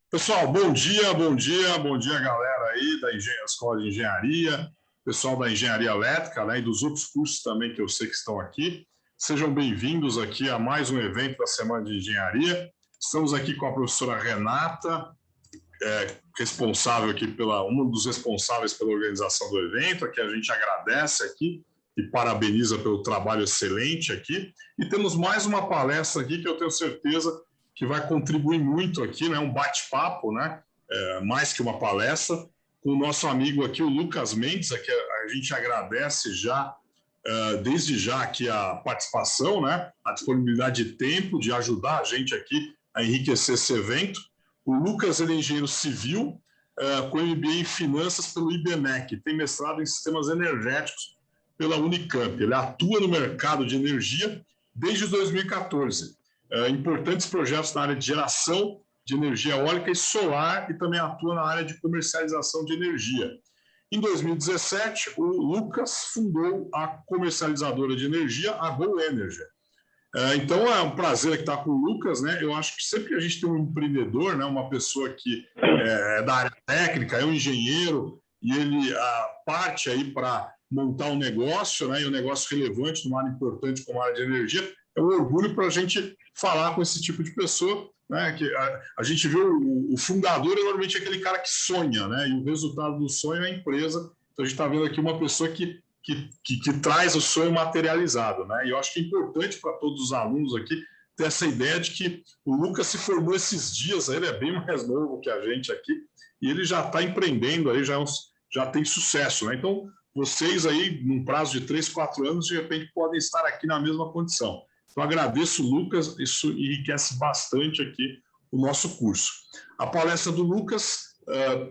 Pessoal, bom dia, bom dia, bom dia, galera aí da Escola de Engenharia, pessoal da Engenharia Elétrica, né, e dos outros cursos também que eu sei que estão aqui. Sejam bem-vindos aqui a mais um evento da Semana de Engenharia. Estamos aqui com a professora Renata, responsável aqui um dos responsáveis pela organização do evento, a que a gente agradece aqui e parabeniza pelo trabalho excelente aqui. E temos mais uma palestra aqui que eu tenho certeza que vai contribuir muito aqui, né? Um bate-papo, né? Mais que uma palestra, com o nosso amigo aqui, o Lucas Mendes, a que a gente agradece já, desde já aqui a participação, né? A disponibilidade de tempo de ajudar a gente aqui a enriquecer esse evento. O Lucas ele é engenheiro civil, com MBA em finanças pelo IBMEC, tem mestrado em sistemas energéticos pela Unicamp. Ele atua no mercado de energia desde 2014. Importantes projetos na área de geração de energia eólica e solar, e também atua na área de comercialização de energia. Em 2017, o Lucas fundou a comercializadora de energia, a Go Energy. Então, é um prazer estar com o Lucas, né? Eu acho que sempre que a gente tem um empreendedor, né, uma pessoa que é da área técnica, é um engenheiro, e ele parte aí para montar um negócio, né, e um negócio relevante numa área importante como a área de energia, é um orgulho para a gente falar com esse tipo de pessoa, né? Que a gente vê o fundador é normalmente aquele cara que sonha, né? E o resultado do sonho é a empresa. Então, a gente está vendo aqui uma pessoa que traz o sonho materializado, né? E eu acho que é importante para todos os alunos aqui ter essa ideia de que o Lucas se formou esses dias, ele é bem mais novo que a gente aqui, e ele já está empreendendo, aí já tem sucesso, né? Então, vocês aí, num prazo de 3, 4 anos, de repente podem estar aqui na mesma condição. Então, agradeço, Lucas, isso enriquece bastante aqui o nosso curso. A palestra do Lucas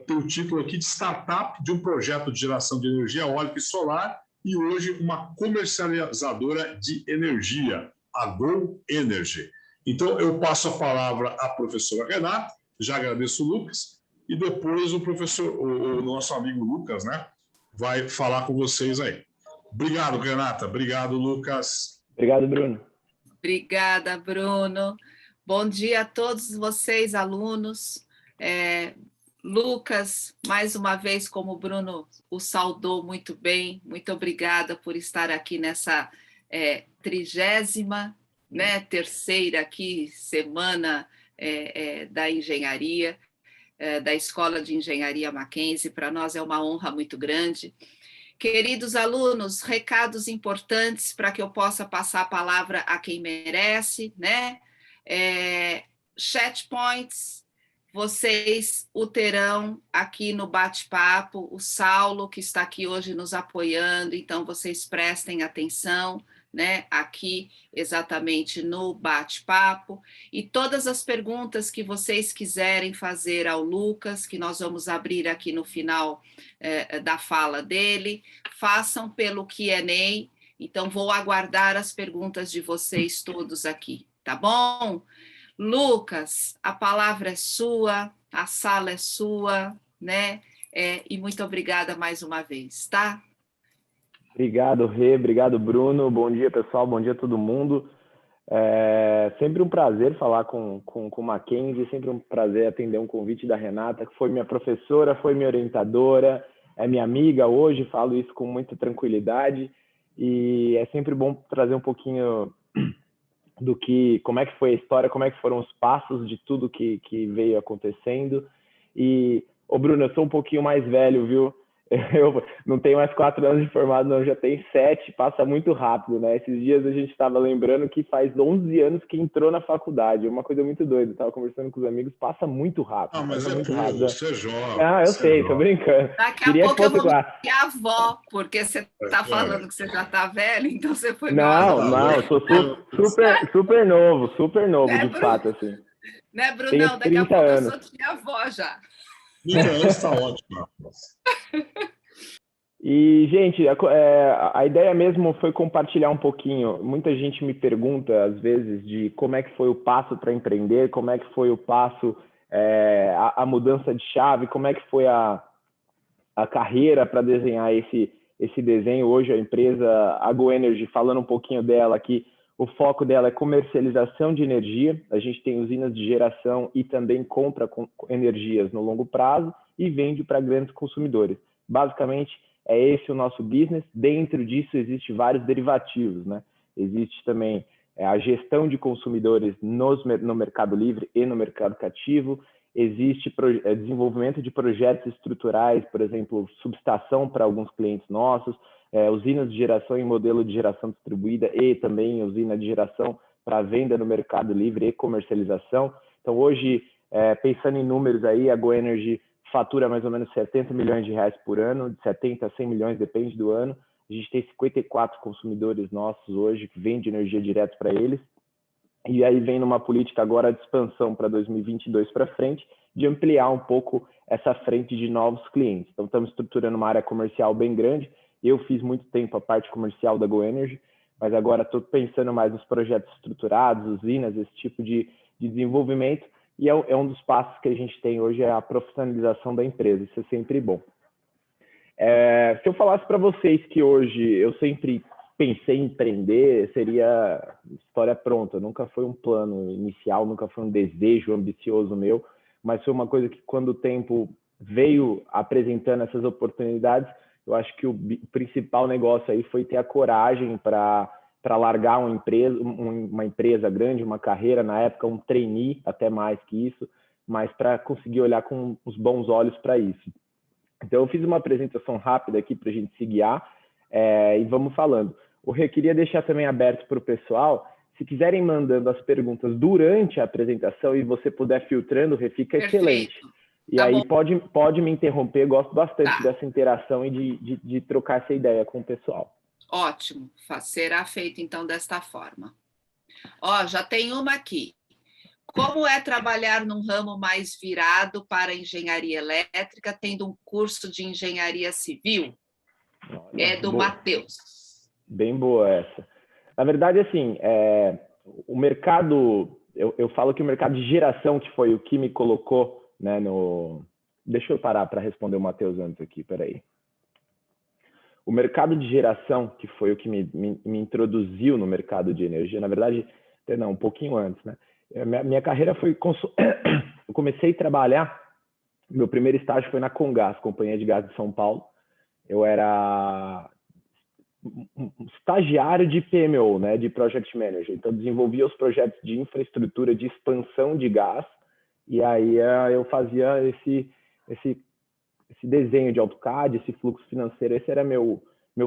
tem o título aqui de Startup de um projeto de geração de energia eólica e solar, e hoje uma comercializadora de energia, a Go Energy. Então, eu passo a palavra à professora Renata, já agradeço o Lucas, e depois o nosso amigo Lucas, né, vai falar com vocês aí. Obrigado, Renata. Obrigado, Lucas. Obrigado, Bruno. Obrigada, Bruno. Bom dia a todos vocês, alunos. Lucas, mais uma vez, como o Bruno o saudou muito bem, muito obrigada por estar aqui nessa 30ª, né, terceira aqui, semana da engenharia, da Escola de Engenharia Mackenzie. Para nós é uma honra muito grande. Queridos alunos, recados importantes para que eu possa passar a palavra a quem merece, né? Chat points, vocês o terão aqui no bate-papo, o Saulo, que está aqui hoje nos apoiando, então vocês prestem atenção, né, aqui exatamente no bate-papo, e todas as perguntas que vocês quiserem fazer ao Lucas, que nós vamos abrir aqui no final da fala dele, façam pelo Q&A, então vou aguardar as perguntas de vocês todos aqui, tá bom? Lucas, a palavra é sua, a sala é sua, né? E muito obrigada mais uma vez, tá? Obrigado, Rê, obrigado, Bruno. Bom dia, pessoal, bom dia a todo mundo. Sempre um prazer falar com o Mackenzie, sempre um prazer atender um convite da Renata, que foi minha professora, foi minha orientadora, é minha amiga hoje, falo isso com muita tranquilidade, e é sempre bom trazer um pouquinho como é que foi a história, como é que foram os passos de tudo que veio acontecendo. E, Bruno, eu sou um pouquinho mais velho, viu? Eu não tenho mais 4 anos de formado, não, já tenho 7, passa muito rápido, né? Esses dias a gente estava lembrando que faz 11 anos que entrou na faculdade, é uma coisa muito doida, estava conversando com os amigos, passa muito rápido. Mas muito rápido. Você é jovem. Eu sei, tô brincando. Daqui a pouco eu vou me avó, porque você está falando que você já está velho, então você foi meu avô. Não, sou super novo, né, de fato, assim. Né, Brunão? Daqui a pouco eu sou tia avó já. 30 anos está ótimo. E, gente, a ideia mesmo foi compartilhar um pouquinho. Muita gente me pergunta, às vezes, de como é que foi o passo para empreender, como é que foi o passo, a mudança de chave, como é que foi a carreira para desenhar esse desenho. Hoje a empresa, a Go Energy, falando um pouquinho dela aqui, O foco dela é comercialização de energia. A gente tem usinas de geração e também compra energias no longo prazo e vende para grandes consumidores. Basicamente, é esse o nosso business. Dentro disso, existem vários derivativos, né? Existe também a gestão de consumidores no Mercado Livre e no mercado cativo. Existe desenvolvimento de projetos estruturais, por exemplo, subestação para alguns clientes nossos, usinas de geração em modelo de geração distribuída e também usina de geração para venda no Mercado Livre e comercialização. Então, hoje, pensando em números aí, a GoEnergy fatura mais ou menos 70 milhões de reais por ano, de 70 a 100 milhões, depende do ano. A gente tem 54 consumidores nossos hoje que vendem energia direto para eles. E aí vem numa política agora de expansão para 2022 para frente, de ampliar um pouco essa frente de novos clientes. Então, estamos estruturando uma área comercial bem grande. Eu fiz muito tempo a parte comercial da GoEnergy, mas agora estou pensando mais nos projetos estruturados, usinas, esse tipo de desenvolvimento. E é um dos passos que a gente tem hoje, é a profissionalização da empresa. Isso é sempre bom. Se eu falasse para vocês que hoje eu sempre pensei em empreender, seria história pronta. Nunca foi um plano inicial, nunca foi um desejo ambicioso meu, mas foi uma coisa que, quando o tempo veio apresentando essas oportunidades, eu acho que o principal negócio aí foi ter a coragem para largar uma empresa grande, uma carreira, na época um trainee, até mais que isso, mas para conseguir olhar com os bons olhos para isso. Então, eu fiz uma apresentação rápida aqui para a gente se guiar e vamos falando. Eu queria deixar também aberto para o pessoal, se quiserem mandando as perguntas durante a apresentação e você puder filtrando, fica excelente. E aí pode me interromper, gosto bastante dessa interação e de trocar essa ideia com o pessoal. Ótimo, será feito então desta forma. Já tem uma aqui. Como é trabalhar num ramo mais virado para engenharia elétrica, tendo um curso de engenharia civil? É do Matheus. Bem boa essa. Na verdade, assim, o mercado, eu falo que o mercado de geração, que foi o que me colocou, né, Deixa eu parar para responder o Matheus antes aqui, peraí. O mercado de geração, que foi o que me introduziu no mercado de energia, na verdade, não, um pouquinho antes, né? Minha carreira foi... Eu comecei a trabalhar, meu primeiro estágio foi na Comgás, Companhia de Gás de São Paulo. Eu era um estagiário de PMO, né, de Project Manager. Então, desenvolvia os projetos de infraestrutura de expansão de gás, e aí eu fazia esse desenho de AutoCAD, esse fluxo financeiro. Esse era meu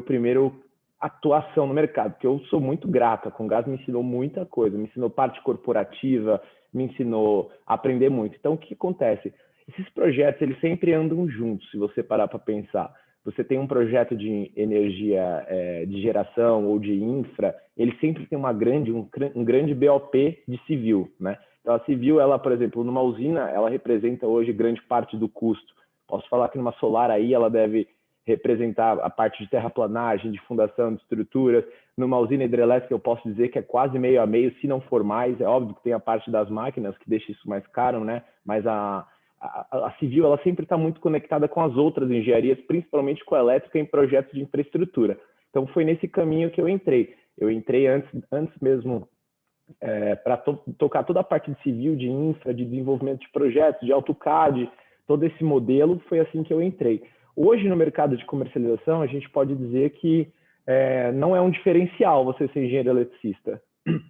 primeiro atuação no mercado, porque eu sou muito grato. A Comgás me ensinou muita coisa, me ensinou parte corporativa, me ensinou a aprender muito. Então, o que acontece? Esses projetos, eles sempre andam juntos, se você parar para pensar. Você tem um projeto de energia de geração ou de infra, ele sempre tem um grande BOP de civil, né? Então, a civil, ela, por exemplo, numa usina, ela representa hoje grande parte do custo. Posso falar que numa solar aí, ela deve representar a parte de terraplanagem, de fundação, de estruturas. Numa usina hidrelétrica, eu posso dizer que é quase meio a meio, se não for mais. É óbvio que tem a parte das máquinas, que deixa isso mais caro, né? Mas a civil, ela sempre está muito conectada com as outras engenharias, principalmente com a elétrica, em projetos de infraestrutura. Então, foi nesse caminho que eu entrei. Eu entrei antes mesmo para tocar toda a parte de civil, de infra, de desenvolvimento de projetos, de AutoCAD, todo esse modelo. Foi assim que eu entrei. Hoje, no mercado de comercialização, a gente pode dizer que não é um diferencial você ser engenheiro eletricista.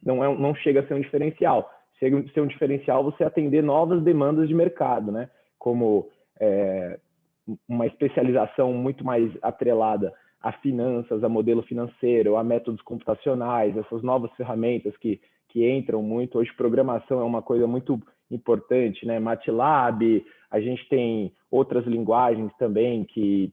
Não chega a ser um diferencial. Chega a ser um diferencial você atender novas demandas de mercado, né? Como uma especialização muito mais atrelada a finanças, a modelo financeiro, a métodos computacionais, essas novas ferramentas que entram muito. Hoje, programação é uma coisa muito importante, né? MATLAB, a gente tem outras linguagens também que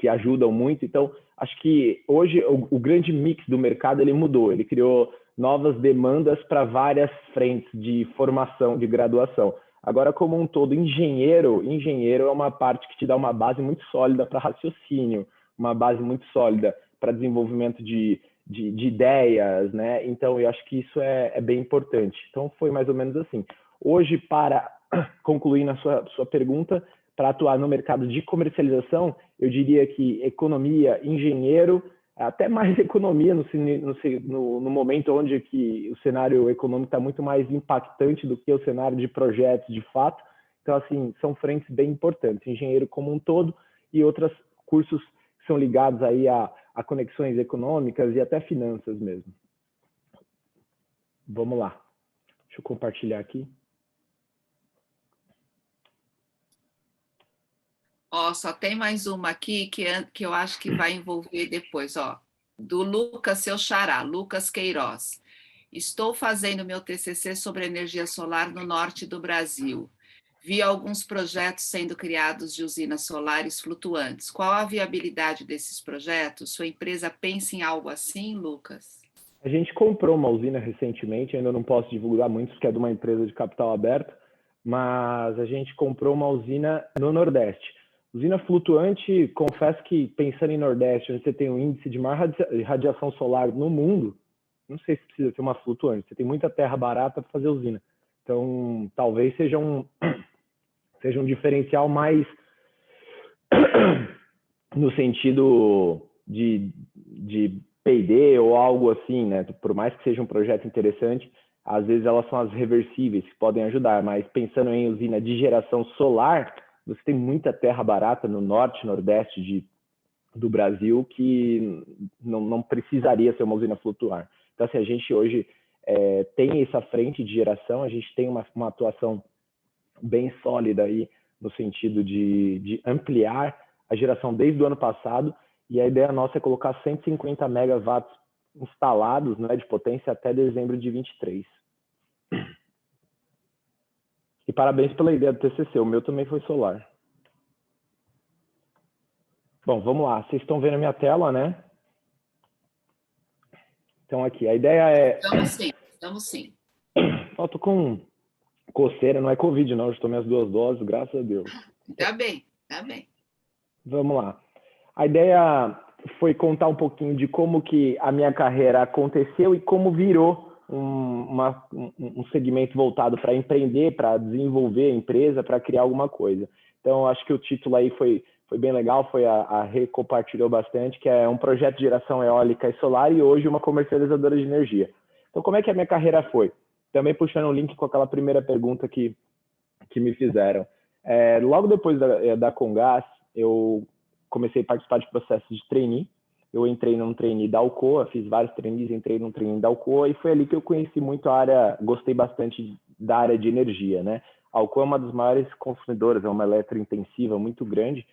ajudam muito. Então, acho que hoje o grande mix do mercado ele mudou, ele criou novas demandas para várias frentes de formação, de graduação. Agora, como um todo, engenheiro é uma parte que te dá uma base muito sólida para raciocínio, uma base muito sólida para desenvolvimento de ideias, né? Então, eu acho que isso é bem importante. Então, foi mais ou menos assim. Hoje, para concluir na sua pergunta, para atuar no mercado de comercialização, eu diria que economia, engenheiro, até mais economia no momento onde que o cenário econômico está muito mais impactante do que o cenário de projetos de fato. Então, assim, são frentes bem importantes, engenheiro como um todo e outros cursos que são ligados aí a conexões econômicas e até finanças mesmo. Vamos lá. Deixa eu compartilhar aqui. Ó, só tem mais uma aqui que eu acho que vai envolver depois, ó. Do Lucas, seu xará, Lucas Queiroz. Estou fazendo meu TCC sobre energia solar no norte do Brasil. Vi alguns projetos sendo criados de usinas solares flutuantes. Qual a viabilidade desses projetos? Sua empresa pensa em algo assim, Lucas? A gente comprou uma usina recentemente, ainda não posso divulgar muito, porque é de uma empresa de capital aberto, mas a gente comprou uma usina no Nordeste. Usina flutuante, confesso que pensando em Nordeste, onde você tem um índice de maior radiação solar no mundo, não sei se precisa ter uma flutuante, você tem muita terra barata para fazer usina. Então, talvez seja um diferencial mais no sentido de P&D ou algo assim, né? Por mais que seja um projeto interessante, às vezes elas são as reversíveis que podem ajudar, mas pensando em usina de geração solar, você tem muita terra barata no norte, nordeste do Brasil que não precisaria ser uma usina flutuar. Então, assim, a gente hoje tem essa frente de geração, a gente tem uma atuação bem sólida aí no sentido de ampliar a geração desde o ano passado, e a ideia nossa é colocar 150 megawatts instalados, né, de potência até dezembro de 23. E parabéns pela ideia do TCC, o meu também foi solar. Bom, vamos lá, vocês estão vendo a minha tela, né? Então aqui, a ideia é... Estamos sim. Eu tô com coceira, não é Covid não, eu tomei as 2 doses, graças a Deus. Tá bem, tá bem. Vamos lá. A ideia foi contar um pouquinho de como que a minha carreira aconteceu e como virou um segmento voltado para empreender, para desenvolver a empresa, para criar alguma coisa. Então, acho que o título aí foi bem legal, a Rê compartilhou bastante, que é um projeto de geração eólica e solar e hoje uma comercializadora de energia. Então, como é que a minha carreira foi? Também puxando um link com aquela primeira pergunta que me fizeram. Logo depois da Comgás, eu comecei a participar de processos de trainee. Eu entrei num trainee da Alcoa, fiz vários trainees, entrei num trainee da Alcoa e foi ali que eu conheci muito a área, gostei bastante da área de energia, né? A Alcoa é uma das maiores consumidoras, é uma eletrointensiva muito grande,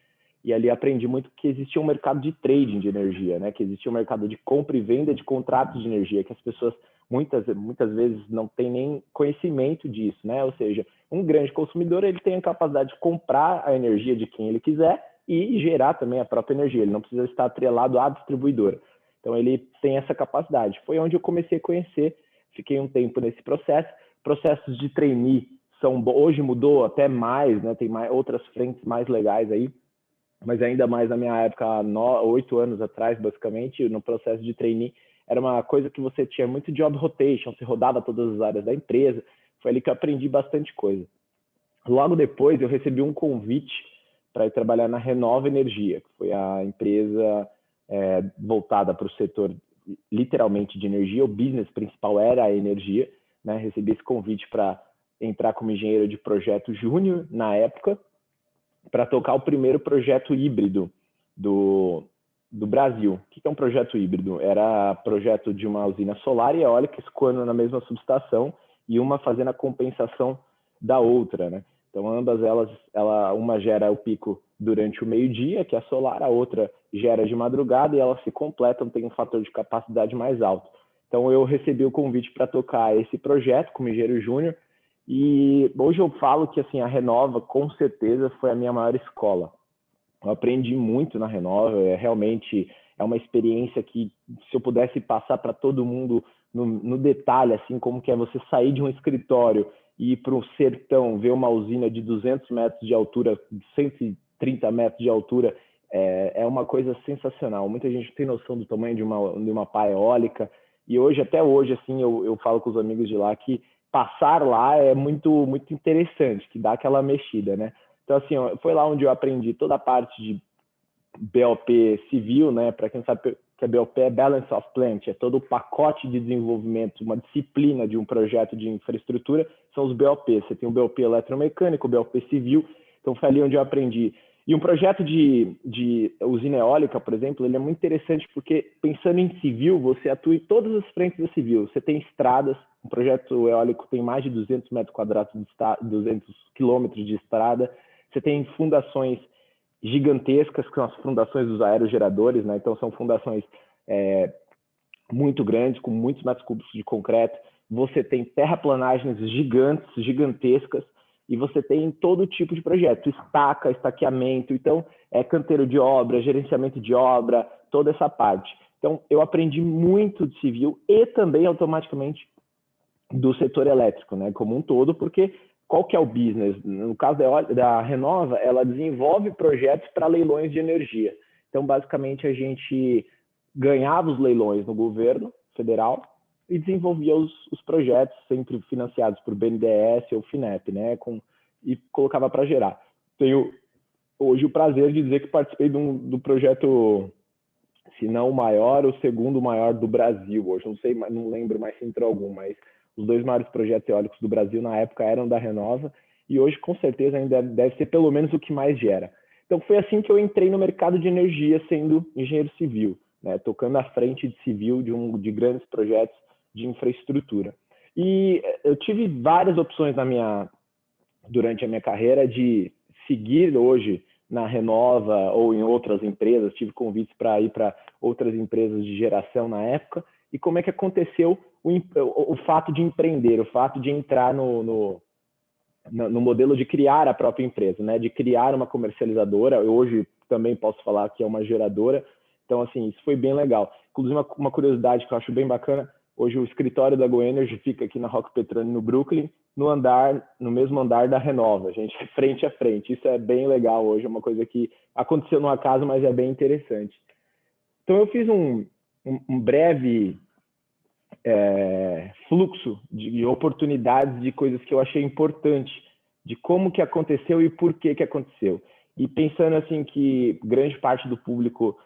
e ali aprendi muito que existia um mercado de trading de energia, né? Que existia um mercado de compra e venda de contratos de energia, que as pessoas muitas vezes não têm nem conhecimento disso, né? Ou seja, um grande consumidor ele tem a capacidade de comprar a energia de quem ele quiser e gerar também a própria energia, ele não precisa estar atrelado à distribuidora. Então ele tem essa capacidade. Foi onde eu comecei a conhecer, fiquei um tempo nesse processo. Processos de trainee hoje mudou até mais, né? Tem outras frentes mais legais aí, mas ainda mais na minha época, 8 anos atrás, basicamente, no processo de trainee, era uma coisa que você tinha muito job rotation, você rodava todas as áreas da empresa, foi ali que eu aprendi bastante coisa. Logo depois, eu recebi um convite para ir trabalhar na Renova Energia, que foi a empresa voltada para o setor, literalmente, de energia. O business principal era a energia, né? Recebi esse convite para entrar como engenheiro de projeto júnior, na época, para tocar o primeiro projeto híbrido do Brasil. O que é um projeto híbrido? Era projeto de uma usina solar e eólica escoando na mesma subestação e uma fazendo a compensação da outra, né? Então, ambas uma gera o pico durante o meio-dia, que é a solar, a outra gera de madrugada e elas se completam, tem um fator de capacidade mais alto. Então, eu recebi o convite para tocar esse projeto como engenheiro júnior e hoje eu falo que assim, a Renova, com certeza, foi a minha maior escola. Eu aprendi muito na Renova, realmente é uma experiência que, se eu pudesse passar para todo mundo no detalhe, assim, como que é você sair de um escritório e ir para o sertão, ver uma usina de 200 metros de altura, 130 metros de altura, é uma coisa sensacional. Muita gente tem noção do tamanho de uma pá eólica, e hoje, até hoje, assim, eu falo com os amigos de lá que passar lá é muito, muito interessante, que dá aquela mexida, né? Então, assim, foi lá onde eu aprendi toda a parte de BOP civil, né? Para quem sabe, que a BOP é Balance of Plant, é todo o pacote de desenvolvimento, uma disciplina de um projeto de infraestrutura, são os BOP. Você tem o BOP eletromecânico, o BOP civil, então foi ali onde eu aprendi. E um projeto de usina eólica, por exemplo, ele é muito interessante porque, pensando em civil, você atua em todas as frentes da civil. Você tem estradas, um projeto eólico tem mais de 200 metros quadrados, 200 quilômetros de estrada. Você tem fundações gigantescas, que são as fundações dos aerogeradores, né? Então são fundações muito grandes, com muitos metros cúbicos de concreto. Você tem terraplanagens gigantescas, e você tem todo tipo de projeto, estaqueamento, então canteiro de obra, gerenciamento de obra, toda essa parte. Então eu aprendi muito de civil e também automaticamente do setor elétrico, né, como um todo, porque qual que é o business? No caso da Renova, ela desenvolve projetos para leilões de energia. Então, basicamente, a gente ganhava os leilões no governo federal e desenvolvia os projetos, sempre financiados por BNDES ou FINEP, né, e colocava para gerar. Tenho hoje o prazer de dizer que participei do projeto, se não o maior, o segundo maior do Brasil. Hoje não lembro mais se entrou algum, mas os 2 maiores projetos eólicos do Brasil na época eram da Renova, e hoje com certeza ainda deve ser pelo menos o que mais gera. Então foi assim que eu entrei no mercado de energia, sendo engenheiro civil, né, tocando à frente de civil de grandes projetos de infraestrutura. E eu tive várias opções durante a minha carreira de seguir hoje na Renova ou em outras empresas. Tive convites para ir para outras empresas de geração na época. E como é que aconteceu o fato de empreender, o fato de entrar no modelo de criar a própria empresa, né? De criar uma comercializadora. Eu hoje também posso falar que é uma geradora. Então, assim, isso foi bem legal. Inclusive, uma curiosidade que eu acho bem bacana, hoje o escritório da GoEnergy fica aqui na Rock Petroni, no Brooklyn, no mesmo andar da Renova, gente, frente a frente. Isso é bem legal hoje, é uma coisa que aconteceu no acaso, mas é bem interessante. Então, eu fiz um breve fluxo de oportunidades, de coisas que eu achei importante, de como que aconteceu e por que aconteceu. E pensando assim que grande parte do público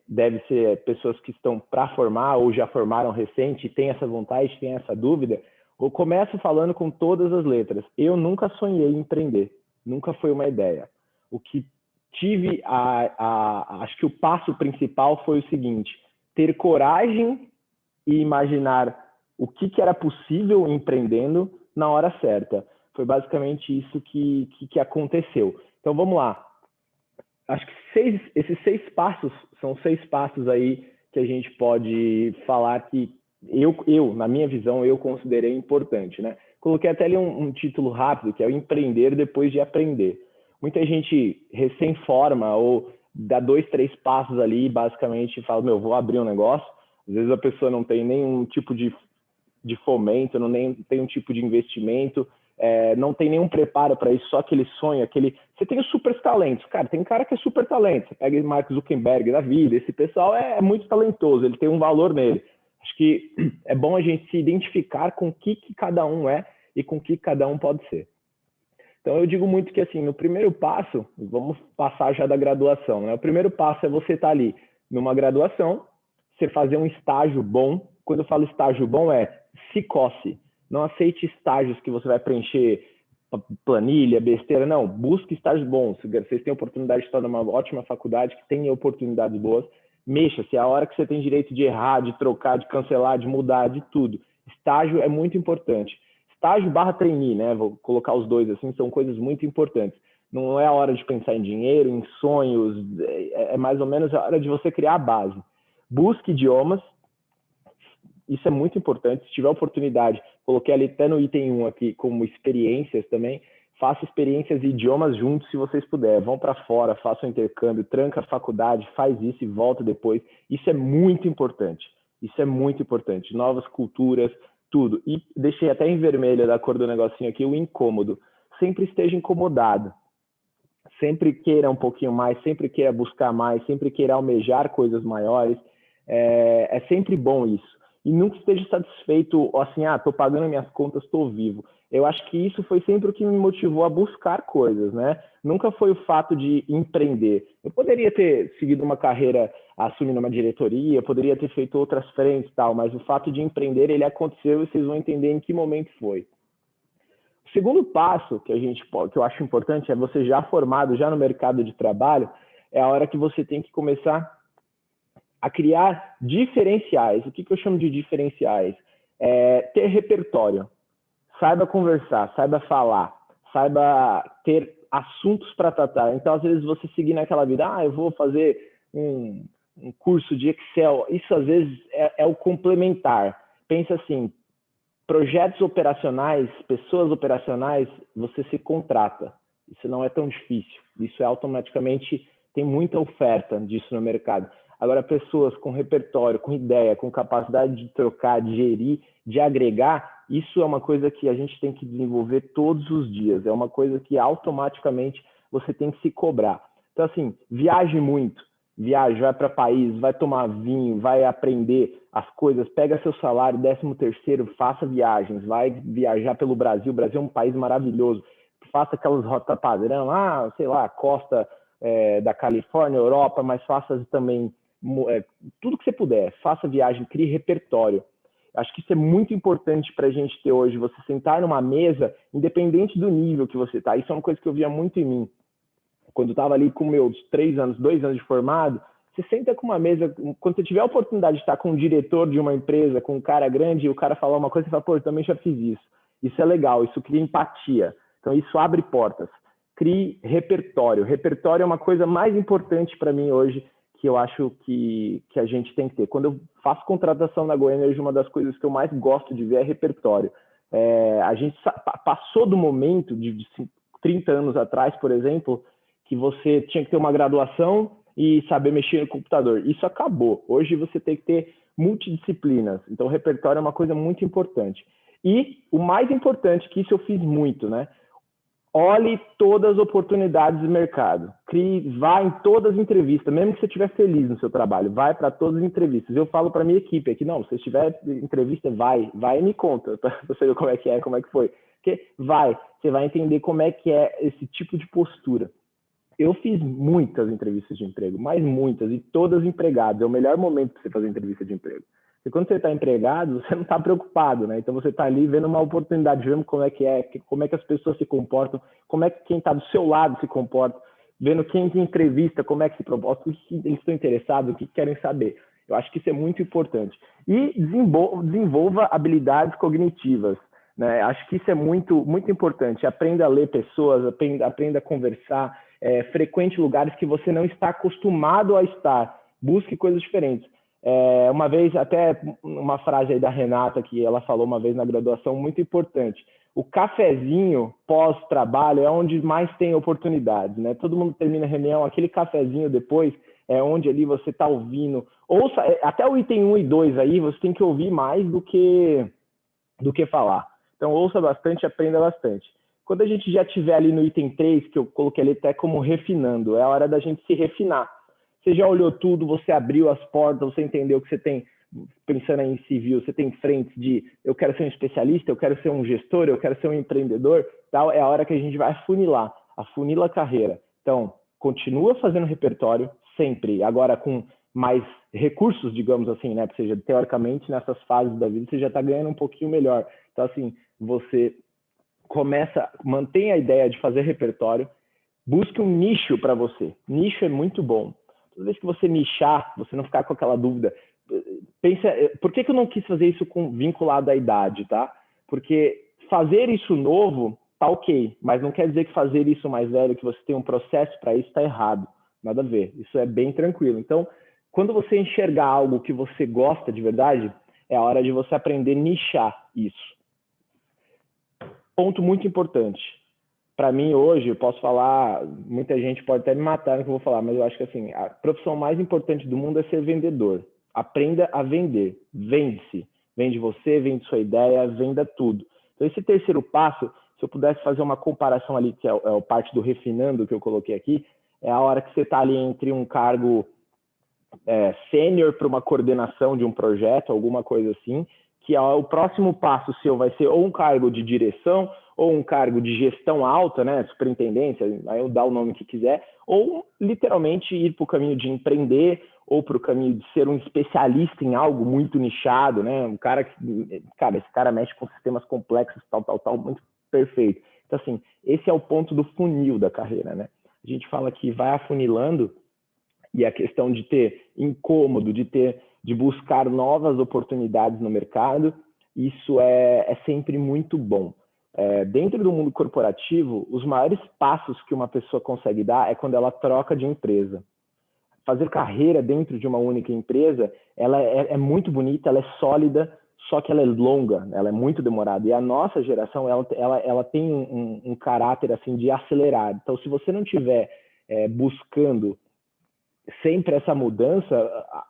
deve ser pessoas que estão para formar ou já formaram recente, tem essa vontade, tem essa dúvida, eu começo falando com todas as letras. Eu nunca sonhei em empreender, nunca foi uma ideia. O que tive, acho que o passo principal foi o seguinte: ter coragem e imaginar o que era possível empreendendo na hora certa. Foi basicamente isso que aconteceu. Então vamos lá. Acho que esses 6 passos são 6 passos aí que a gente pode falar que eu na minha visão, eu considerei importante, né? Coloquei até ali um título rápido, que é o empreender depois de aprender. Muita gente recém-forma ou dá 2, 3 passos ali e basicamente fala, vou abrir um negócio. Às vezes a pessoa não tem nenhum tipo de fomento, não tem um tipo de investimento, não tem nenhum preparo para isso, só aquele sonho, Você tem os super talentos, cara, tem cara que é super talento, você pega o Mark Zuckerberg da vida, esse pessoal é muito talentoso, ele tem um valor nele. Acho que é bom a gente se identificar com o que cada um é e com o que cada um pode ser. Então eu digo muito que assim, no primeiro passo, vamos passar já da graduação, né? O primeiro passo é você estar ali numa graduação, você fazer um estágio bom. Quando eu falo estágio bom, se coce. Não aceite estágios que você vai preencher planilha, besteira. Não, busque estágios bons. Se vocês têm oportunidade de estar numa ótima faculdade, que tem oportunidades boas, mexa-se. É a hora que você tem direito de errar, de trocar, de cancelar, de mudar, de tudo. Estágio é muito importante. Estágio / trainee, né? Vou colocar os dois assim, são coisas muito importantes. Não é a hora de pensar em dinheiro, em sonhos, é mais ou menos a hora de você criar a base. Busque idiomas, isso é muito importante. Se tiver oportunidade, coloquei ali até no item 1 aqui como experiências também, faça experiências e idiomas juntos se vocês puderem. Vão para fora, façam intercâmbio, tranca a faculdade, faz isso e volta depois. Isso é muito importante. Isso é muito importante. Novas culturas, tudo. E deixei até em vermelho da cor do negocinho aqui o incômodo. Sempre esteja incomodado. Sempre queira um pouquinho mais, sempre queira buscar mais, sempre queira almejar coisas maiores. É sempre bom isso. e nunca esteja satisfeito, assim, estou pagando minhas contas, estou vivo. Eu acho que isso foi sempre o que me motivou a buscar coisas, né? Nunca foi o fato de empreender. Eu poderia ter seguido uma carreira assumindo uma diretoria, poderia ter feito outras frentes e tal, mas o fato de empreender, ele aconteceu e vocês vão entender em que momento foi. O segundo passo que eu acho importante é você já formado, já no mercado de trabalho, é a hora que você tem que começar a criar diferenciais. O que eu chamo de diferenciais? Ter repertório. Saiba conversar, saiba falar, saiba ter assuntos para tratar. Então, às vezes, você seguir naquela vida, eu vou fazer um curso de Excel. Isso, às vezes, é o complementar. Pensa assim, projetos operacionais, pessoas operacionais, você se contrata. Isso não é tão difícil. Isso automaticamente tem muita oferta disso no mercado. Agora, pessoas com repertório, com ideia, com capacidade de trocar, de gerir, de agregar, isso é uma coisa que a gente tem que desenvolver todos os dias. É uma coisa que automaticamente você tem que se cobrar. Então, assim, viaje muito. Viaje, vai para país, vai tomar vinho, vai aprender as coisas, pega seu salário, 13º, faça viagens, vai viajar pelo Brasil. O Brasil é um país maravilhoso. Faça aquelas rotas padrão, sei lá, costa da Califórnia, Europa, mas faça também tudo que você puder. Faça viagem, crie repertório. Acho que isso é muito importante para a gente ter hoje. Você sentar numa mesa, independente do nível que você está. Isso é uma coisa que eu via muito em mim. Quando eu estava ali com meus 2 anos de formado, você senta com uma mesa, quando você tiver a oportunidade de estar com um diretor de uma empresa, com um cara grande, e o cara falar uma coisa, você fala, pô, eu também já fiz isso. Isso é legal, isso cria empatia. Então, isso abre portas. Crie repertório. Repertório é uma coisa mais importante para mim hoje, que eu acho que a gente tem que ter. Quando eu faço contratação na GoEnergy, uma das coisas que eu mais gosto de ver é repertório. A gente passou do momento de 30 anos atrás, por exemplo, que você tinha que ter uma graduação e saber mexer no computador. Isso acabou. Hoje você tem que ter multidisciplinas. Então, o repertório é uma coisa muito importante. E o mais importante, que isso eu fiz muito, né? Olhe todas as oportunidades do mercado. Vá em todas as entrevistas, mesmo que você estiver feliz no seu trabalho, vai para todas as entrevistas. Eu falo para a minha equipe aqui, não, se tiver entrevista, vai e me conta, para você ver como é que foi. Porque você vai entender como é que é esse tipo de postura. Eu fiz muitas entrevistas de emprego, mas muitas, e todas empregadas. É o melhor momento para você fazer entrevista de emprego. Porque quando você está empregado, você não está preocupado, né? Então você está ali vendo uma oportunidade, vendo como é que as pessoas se comportam, como é que quem está do seu lado se comporta, vendo quem te entrevista, como é que se comporta, o que eles estão interessados, o que querem saber. Eu acho que isso é muito importante. E desenvolva habilidades cognitivas, né? Acho que isso é muito, muito importante. Aprenda a ler pessoas, aprenda a conversar, frequente lugares que você não está acostumado a estar. Busque coisas diferentes. Uma vez, até uma frase aí da Renata, que ela falou uma vez na graduação, muito importante. O cafezinho pós-trabalho é onde mais tem oportunidades, né? Todo mundo termina a reunião, aquele cafezinho depois é onde ali você está ouvindo. Ouça, até o item 1 e 2 aí, você tem que ouvir mais do que falar. Então, ouça bastante, aprenda bastante. Quando a gente já estiver ali no item 3, que eu coloquei ali até como refinando, é a hora da gente se refinar. Você já olhou tudo, você abriu as portas, você entendeu que você tem, pensando em civil, você tem frentes de eu quero ser um especialista, eu quero ser um gestor, eu quero ser um empreendedor, tal, é a hora que a gente vai afunila a carreira. Então, continua fazendo repertório sempre, agora com mais recursos, digamos assim, né? Ou seja, teoricamente, nessas fases da vida, você já está ganhando um pouquinho melhor. Então, assim, você mantém a ideia de fazer repertório, busque um nicho para você. Nicho é muito bom. Toda vez que você nichar, você não ficar com aquela dúvida, pensa, por que eu não quis fazer isso vinculado à idade, tá? Porque fazer isso novo tá ok, mas não quer dizer que fazer isso mais velho, que você tem um processo para isso, está errado. Nada a ver. Isso é bem tranquilo. Então, quando você enxergar algo que você gosta de verdade, é a hora de você aprender a nichar isso. Ponto muito importante. Para mim, hoje, eu posso falar, muita gente pode até me matar no que eu vou falar, mas eu acho que assim, a profissão mais importante do mundo é ser vendedor. Aprenda a vender. Vende-se. Vende você, vende sua ideia, venda tudo. Então, esse terceiro passo, se eu pudesse fazer uma comparação ali, que é a parte do refinando que eu coloquei aqui, é a hora que você está ali entre um cargo sênior para uma coordenação de um projeto, alguma coisa assim, que o próximo passo seu vai ser ou um cargo de direção, ou um cargo de gestão alta, né, superintendência, aí eu dar o nome que quiser, ou literalmente ir para o caminho de empreender, ou para o caminho de ser um especialista em algo muito nichado, né, esse cara mexe com sistemas complexos, tal, muito perfeito. Então, assim, esse é o ponto do funil da carreira, né? A gente fala que vai afunilando, e a questão de ter incômodo, de buscar novas oportunidades no mercado, isso é sempre muito bom. Dentro do mundo corporativo, os maiores passos que uma pessoa consegue dar é quando ela troca de empresa. Fazer carreira dentro de uma única empresa, ela é muito bonita, ela é sólida, só que ela é longa, ela é muito demorada. E a nossa geração, ela tem um caráter assim de acelerar. Então, se você não estiver buscando sempre essa mudança,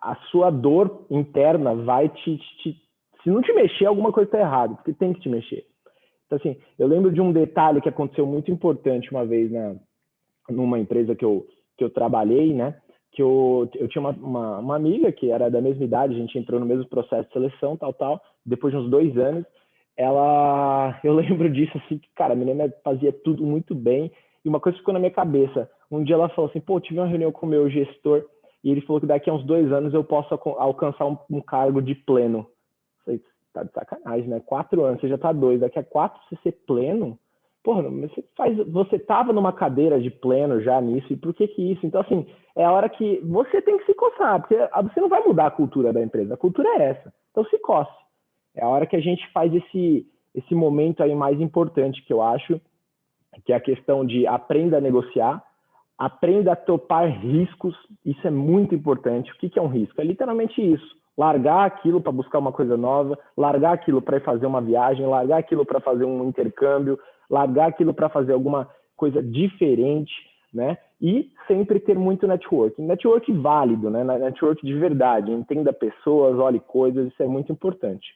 a sua dor interna vai se não te mexer, alguma coisa está errada, porque tem que te mexer. Então, assim, eu lembro de um detalhe que aconteceu muito importante uma vez numa empresa que eu trabalhei, né? Que eu tinha uma amiga que era da mesma idade, a gente entrou no mesmo processo de seleção, tal. Depois de uns 2 anos, eu lembro disso, assim, que, cara, a menina fazia tudo muito bem, e uma coisa ficou na minha cabeça. Um dia ela falou assim, pô, tive uma reunião com o meu gestor, e ele falou que daqui a uns 2 anos eu posso alcançar um cargo de pleno. Eu falei, tá de sacanagem, né? 4 anos, você já tá 2, daqui a 4 você ser pleno? Porra, você tava numa cadeira de pleno já nisso, e por que isso? Então, assim, é a hora que você tem que se coçar, porque você não vai mudar a cultura da empresa, a cultura é essa. Então, se coce. É a hora que a gente faz esse momento aí mais importante, que eu acho, que é a questão de aprenda a negociar, aprenda a topar riscos, isso é muito importante. O que é um risco? É literalmente isso. Largar aquilo para buscar uma coisa nova, largar aquilo para ir fazer uma viagem, largar aquilo para fazer um intercâmbio, largar aquilo para fazer alguma coisa diferente, né? E sempre ter muito networking. Network válido, né? Network de verdade. Entenda pessoas, olhe coisas, isso é muito importante.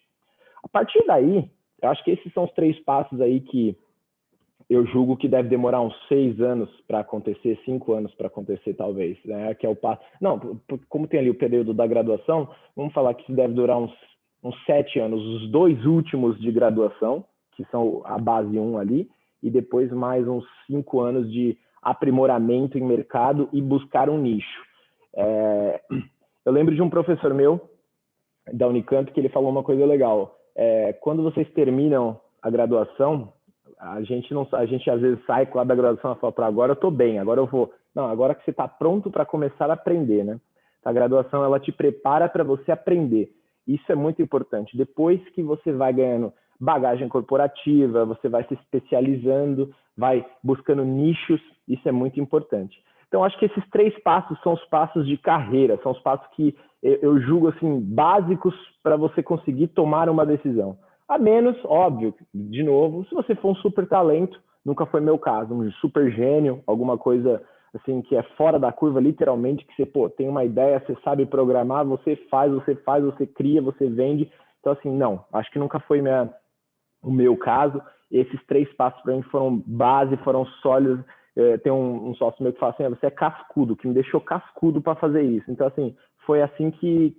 A partir daí, eu acho que esses são os 3 passos aí que eu julgo que deve demorar uns 6 anos para acontecer, 5 anos para acontecer, talvez, né? Que é o passo. Não, como tem ali o período da graduação, vamos falar que isso deve durar uns 7 anos, os 2 últimos de graduação, que são a base 1 ali, e depois mais uns 5 anos de aprimoramento em mercado e buscar um nicho. Eu lembro de um professor meu da Unicamp que ele falou uma coisa legal. Quando vocês terminam a graduação, a gente às vezes sai lá da graduação e fala, agora eu estou bem, agora eu vou. Não, agora que você está pronto para começar a aprender, né? A graduação, ela te prepara para você aprender. Isso é muito importante. Depois que você vai ganhando bagagem corporativa, você vai se especializando, vai buscando nichos, isso é muito importante. Então, acho que esses 3 passos são os passos de carreira, são os passos que eu julgo assim, básicos para você conseguir tomar uma decisão. A menos, óbvio, de novo, se você for um super talento, nunca foi meu caso, um super gênio, alguma coisa assim que é fora da curva, literalmente, que você tem uma ideia, você sabe programar, você faz, você cria, você vende. Então, assim, não, acho que nunca foi o meu caso. Esses 3 passos para mim foram base, foram sólidos. Tem um sócio meu que fala assim, você é cascudo, que me deixou cascudo para fazer isso. Então, assim, foi assim que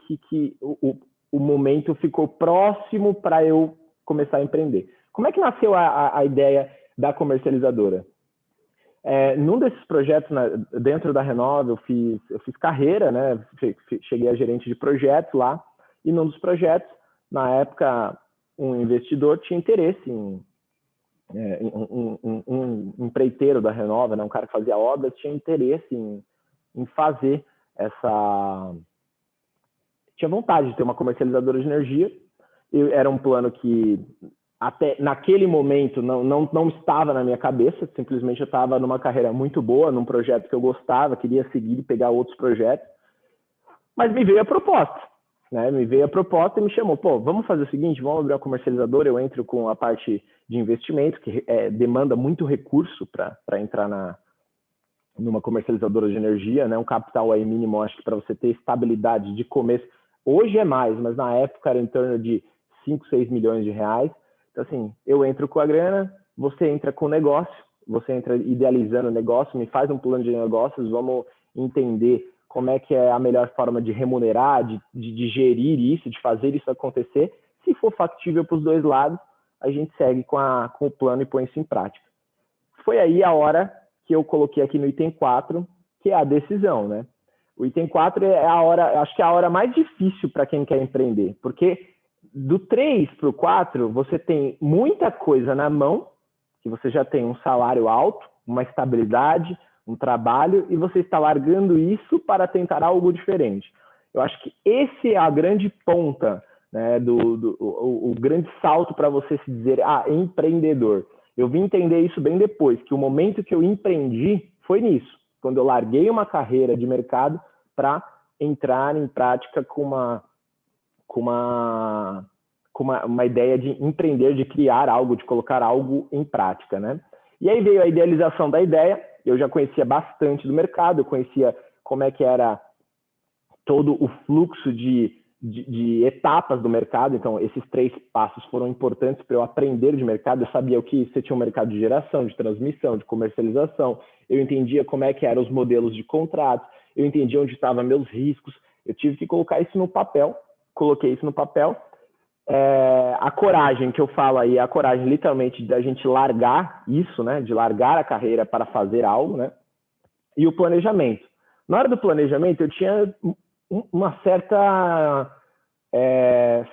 o momento ficou próximo para eu começar a empreender. Como é que nasceu a ideia da comercializadora? Num desses projetos, dentro da Renova, eu fiz carreira, né? Cheguei a gerente de projetos lá, e num dos projetos, na época, um investidor tinha interesse um empreiteiro da Renova, né? Um cara que fazia obras, tinha interesse em fazer tinha vontade de ter uma comercializadora de energia. Era um plano que até naquele momento não estava na minha cabeça, simplesmente eu estava numa carreira muito boa, num projeto que eu gostava, queria seguir e pegar outros projetos, mas me veio a proposta, né? Me veio a proposta e me chamou, vamos fazer o seguinte, vamos abrir uma comercializadora, eu entro com a parte de investimento, que demanda muito recurso para entrar numa comercializadora de energia, né? Um capital aí mínimo, acho que para você ter estabilidade de começo, hoje é mais, mas na época era em torno de 5, 6 milhões de reais. Então, assim, eu entro com a grana, você entra com o negócio, você entra idealizando o negócio, me faz um plano de negócios, vamos entender como é que é a melhor forma de remunerar, de gerir isso, de fazer isso acontecer. Se for factível para os dois lados, a gente segue com o plano e põe isso em prática. Foi aí a hora que eu coloquei aqui no item 4, que é a decisão, né? O item 4 é a hora, acho que é a hora mais difícil para quem quer empreender, porque do 3 para o 4, você tem muita coisa na mão, que você já tem um salário alto, uma estabilidade, um trabalho, e você está largando isso para tentar algo diferente. Eu acho que esse é a grande ponta, né, o grande salto para você se dizer, empreendedor. Eu vim entender isso bem depois, que o momento que eu empreendi foi nisso, quando eu larguei uma carreira de mercado para entrar em prática com uma ideia de empreender, de criar algo, de colocar algo em prática, né? E aí veio a idealização da ideia. Eu já conhecia bastante do mercado, eu conhecia como é que era todo o fluxo de etapas do mercado. Então, esses 3 passos foram importantes para eu aprender de mercado. Eu sabia o que você tinha um mercado de geração, de transmissão, de comercialização. Eu entendia como é que eram os modelos de contratos. Eu entendia onde estavam meus riscos. Eu tive que colocar isso no papel. Coloquei isso no papel. A coragem que eu falo aí, a coragem literalmente da gente largar isso, né? De largar a carreira para fazer algo, né? E o planejamento. Na hora do planejamento, eu tinha uma certa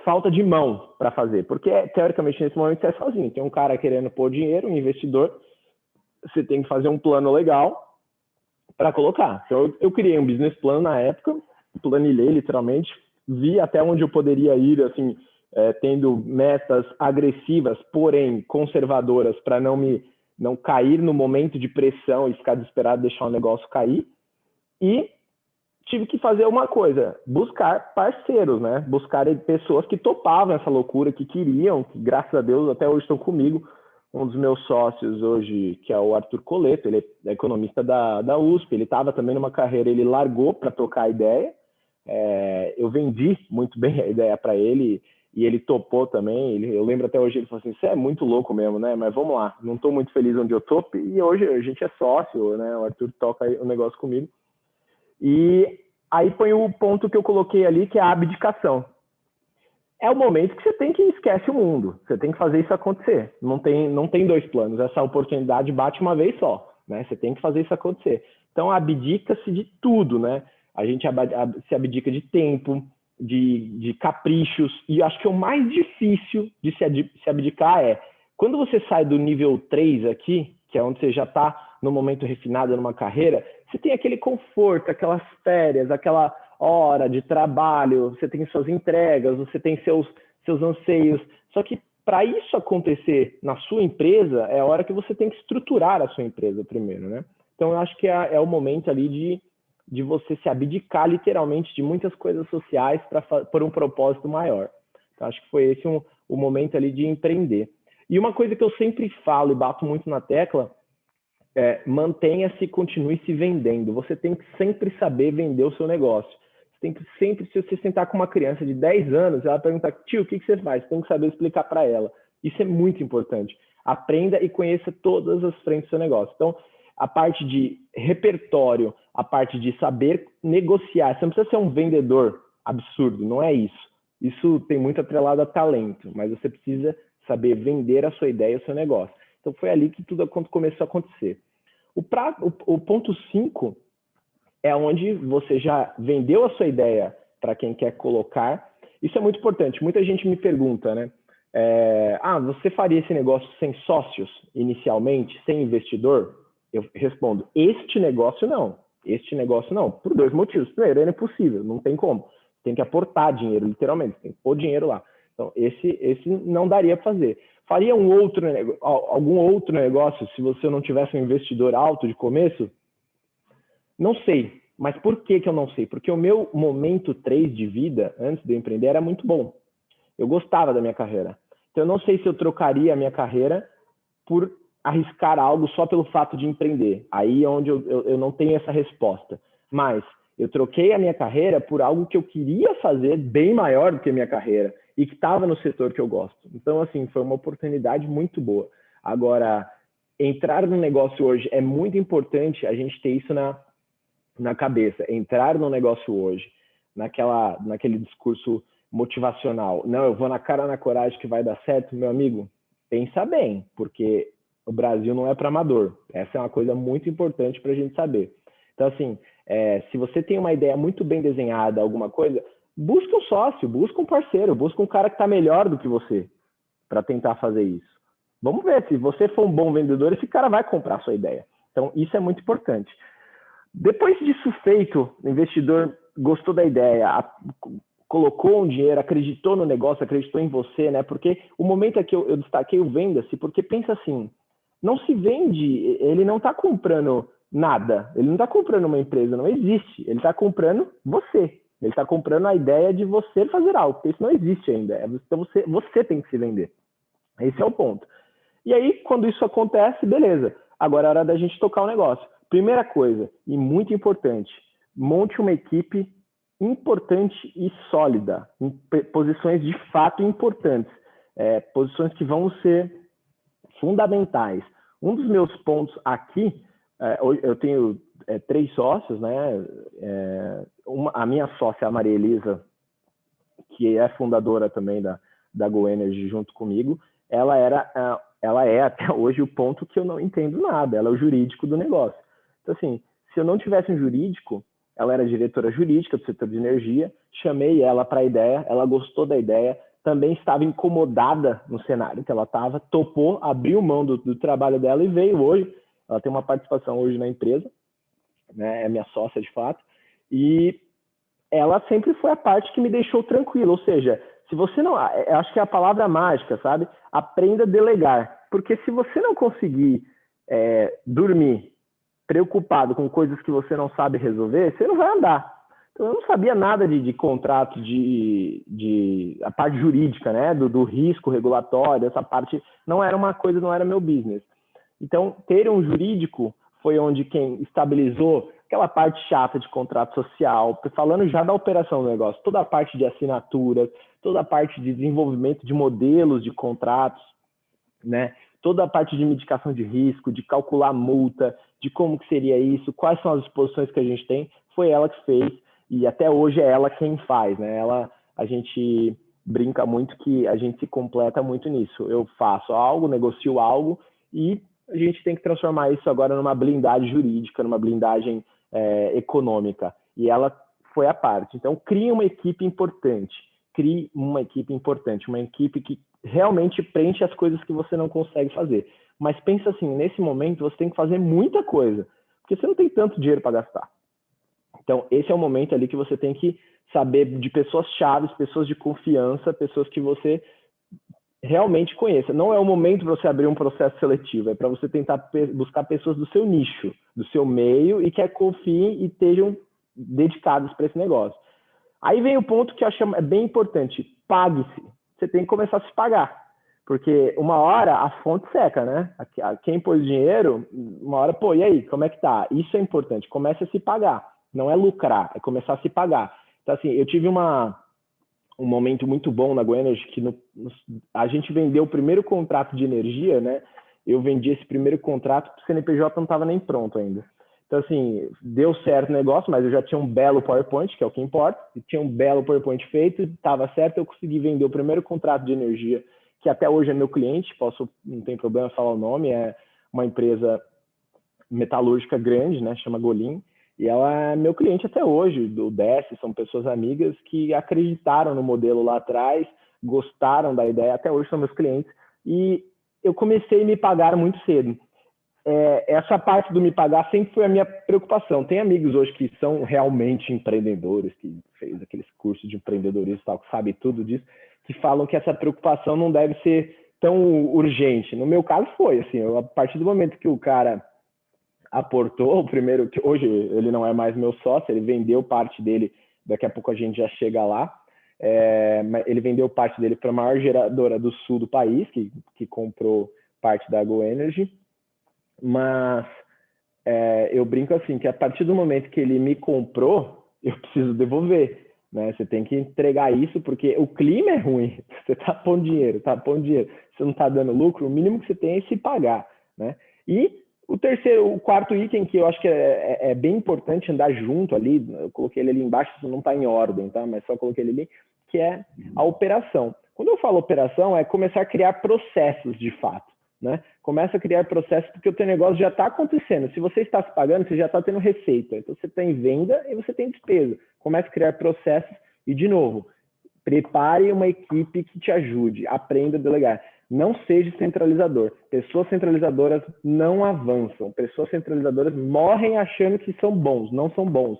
falta de mão para fazer, porque teoricamente nesse momento você é sozinho. Tem um cara querendo pôr dinheiro, um investidor, você tem que fazer um plano legal para colocar. Então eu criei um business plan na época, planilhei literalmente, vi até onde eu poderia ir, assim, tendo metas agressivas, porém conservadoras, para não cair no momento de pressão e ficar desesperado, deixar o negócio cair. E tive que fazer uma coisa, buscar parceiros, né? Buscar pessoas que topavam essa loucura, que queriam, que graças a Deus até hoje estão comigo. Um dos meus sócios hoje, que é o Arthur Coleto, ele é economista da USP, ele estava também numa carreira, ele largou para tocar a ideia. Eu vendi muito bem a ideia para ele e ele topou também. Eu lembro até hoje, ele falou assim, você é muito louco mesmo, né? Mas vamos lá, não estou muito feliz onde eu estou. E hoje a gente é sócio, né? O Arthur toca o negócio comigo. E aí põe o ponto que eu coloquei ali, que é a abdicação. É o momento que você tem que esquece o mundo. Você tem que fazer isso acontecer. Não tem 2 planos. Essa oportunidade bate uma vez só, né? Você tem que fazer isso acontecer. Então, abdica-se de tudo, né? A gente se abdica de tempo, de caprichos. E acho que o mais difícil de se abdicar é quando você sai do nível 3 aqui, que é onde você já está no momento refinado numa carreira, você tem aquele conforto, aquelas férias, aquela hora de trabalho, você tem suas entregas, você tem seus anseios. Só que para isso acontecer na sua empresa, é a hora que você tem que estruturar a sua empresa primeiro, né? Então, eu acho que é o momento ali de você se abdicar literalmente de muitas coisas sociais por um propósito maior. Então, acho que foi esse o momento ali de empreender. E uma coisa que eu sempre falo e bato muito na tecla mantenha-se e continue se vendendo. Você tem que sempre saber vender o seu negócio. Você tem que sempre, se você sentar com uma criança de 10 anos, ela perguntar, tio, o que você faz? Você tem que saber explicar para ela. Isso é muito importante. Aprenda e conheça todas as frentes do seu negócio. Então, a parte de repertório, a parte de saber negociar. Você não precisa ser um vendedor absurdo, não é isso. Isso tem muito atrelado a talento, mas você precisa saber vender a sua ideia, o seu negócio. Então, foi ali que tudo começou a acontecer. O ponto 5 é onde você já vendeu a sua ideia para quem quer colocar. Isso é muito importante. Muita gente me pergunta, né? Você faria esse negócio sem sócios inicialmente, sem investidor? Eu respondo, este negócio não. Este negócio não, por 2 motivos. Primeiro, é impossível, não tem como. Tem que aportar dinheiro, literalmente, tem que pôr dinheiro lá. Então, esse não daria para fazer. Faria algum outro negócio se você não tivesse um investidor alto de começo? Não sei. Mas por que eu não sei? Porque o meu momento 3 de vida, antes de eu empreender, era muito bom. Eu gostava da minha carreira. Então, eu não sei se eu trocaria a minha carreira por arriscar algo só pelo fato de empreender. Aí é onde eu não tenho essa resposta. Mas eu troquei a minha carreira por algo que eu queria fazer bem maior do que a minha carreira e que estava no setor que eu gosto. Então, assim, foi uma oportunidade muito boa. Agora, entrar no negócio hoje é muito importante a gente ter isso na cabeça, entrar no negócio hoje, naquele discurso motivacional, não, eu vou na cara, na coragem que vai dar certo, meu amigo, pensa bem, porque o Brasil não é para amador. Essa é uma coisa muito importante para a gente saber. Então, assim, se você tem uma ideia muito bem desenhada, alguma coisa, busca um sócio, busca um parceiro, busca um cara que está melhor do que você para tentar fazer isso. Vamos ver, se você for um bom vendedor, esse cara vai comprar a sua ideia. Então, isso é muito importante. Depois disso feito, o investidor gostou da ideia, colocou um dinheiro, acreditou no negócio, acreditou em você, né? Porque o momento é que eu destaquei o venda-se, porque pensa assim, não se vende, ele não está comprando nada, ele não está comprando uma empresa, não existe, ele está comprando você, ele está comprando a ideia de você fazer algo, porque isso não existe ainda, então você tem que se vender. Esse é o ponto. E aí, quando isso acontece, beleza, agora é hora da gente tocar o negócio. Primeira coisa, e muito importante, monte uma equipe importante e sólida, em posições de fato importantes, posições que vão ser fundamentais. Um dos meus pontos aqui, eu tenho 3 sócios, né? A minha sócia, a Maria Elisa, que é fundadora também da GoEnergy junto comigo, ela é até hoje o ponto que eu não entendo nada, ela é o jurídico do negócio. Então, assim, se eu não tivesse um jurídico, ela era diretora jurídica do setor de energia, chamei ela para a ideia, ela gostou da ideia, também estava incomodada no cenário que ela estava, topou, abriu mão do trabalho dela e veio hoje. Ela tem uma participação hoje na empresa, né, é minha sócia de fato, e ela sempre foi a parte que me deixou tranquilo, ou seja, se você não, eu acho que é a palavra mágica, sabe? Aprenda a delegar, porque se você não conseguir dormir preocupado com coisas que você não sabe resolver, você não vai andar. Então, eu não sabia nada de contrato, a parte jurídica, né? Do risco regulatório, essa parte não era uma coisa, não era meu business. Então, ter um jurídico foi onde quem estabilizou aquela parte chata de contrato social, falando já da operação do negócio, toda a parte de assinaturas, toda a parte de desenvolvimento de modelos de contratos, né? Toda a parte de mitigação de risco, de calcular multa, de como que seria isso, quais são as exposições que a gente tem, foi ela que fez e até hoje é ela quem faz, né? A gente brinca muito que a gente se completa muito nisso. Eu faço algo, negocio algo e a gente tem que transformar isso agora numa blindagem jurídica, numa blindagem econômica. E ela foi a parte. Então, crie uma equipe importante. Crie uma equipe importante, uma equipe que realmente preenche as coisas que você não consegue fazer. Mas pensa assim, nesse momento você tem que fazer muita coisa, porque você não tem tanto dinheiro para gastar. Então, esse é o momento ali que você tem que saber de pessoas chaves, pessoas de confiança, pessoas que você realmente conheça. Não é o momento para você abrir um processo seletivo, é para você tentar buscar pessoas do seu nicho, do seu meio e que confiem e estejam dedicados para esse negócio. Aí vem o ponto que eu acho bem importante, pague-se. Você tem que começar a se pagar, porque uma hora a fonte seca, né? Quem pôs dinheiro, uma hora, pô, e aí, como é que tá? Isso é importante, comece a se pagar, não é lucrar, é começar a se pagar. Então, assim, eu tive um momento muito bom na GoEnergy, que a gente vendeu o primeiro contrato de energia, né? Eu vendi esse primeiro contrato, o CNPJ não estava nem pronto ainda. Então, assim, deu certo o negócio, mas eu já tinha um belo PowerPoint, que é o que importa, e tinha um belo PowerPoint feito, estava certo, eu consegui vender o primeiro contrato de energia, que até hoje é meu cliente, não tem problema falar o nome, é uma empresa metalúrgica grande, né, chama Golin, e ela é meu cliente até hoje, do DS, são pessoas amigas que acreditaram no modelo lá atrás, gostaram da ideia, até hoje são meus clientes, e eu comecei a me pagar muito cedo. Essa parte do me pagar sempre foi a minha preocupação. Tem amigos hoje que são realmente empreendedores, que fez aqueles cursos de empreendedorismo, tal, que sabe tudo disso, que falam que essa preocupação não deve ser tão urgente. No meu caso foi, assim, a partir do momento que o cara aportou, o primeiro, que hoje ele não é mais meu sócio, ele vendeu parte dele, daqui a pouco a gente já chega lá, ele vendeu parte dele para a maior geradora do sul do país, que comprou parte da GoEnergy, mas eu brinco assim, que a partir do momento que ele me comprou, eu preciso devolver, né? Você tem que entregar isso, porque o clima é ruim, você tá pondo dinheiro, você não tá dando lucro, o mínimo que você tem é se pagar, né? E O quarto item que eu acho que é bem importante andar junto ali, eu coloquei ele ali embaixo, isso não está em ordem, tá? Mas só coloquei ele ali, que é a operação. Quando eu falo operação, é começar a criar processos de fato, né? Começa a criar processos porque o teu negócio já está acontecendo. Se você está se pagando, você já está tendo receita. Então você tem venda e você tem despesa. Comece a criar processos e, de novo, prepare uma equipe que te ajude, aprenda a delegar. Não seja centralizador. Pessoas centralizadoras não avançam. Pessoas centralizadoras morrem achando que são bons. Não são bons.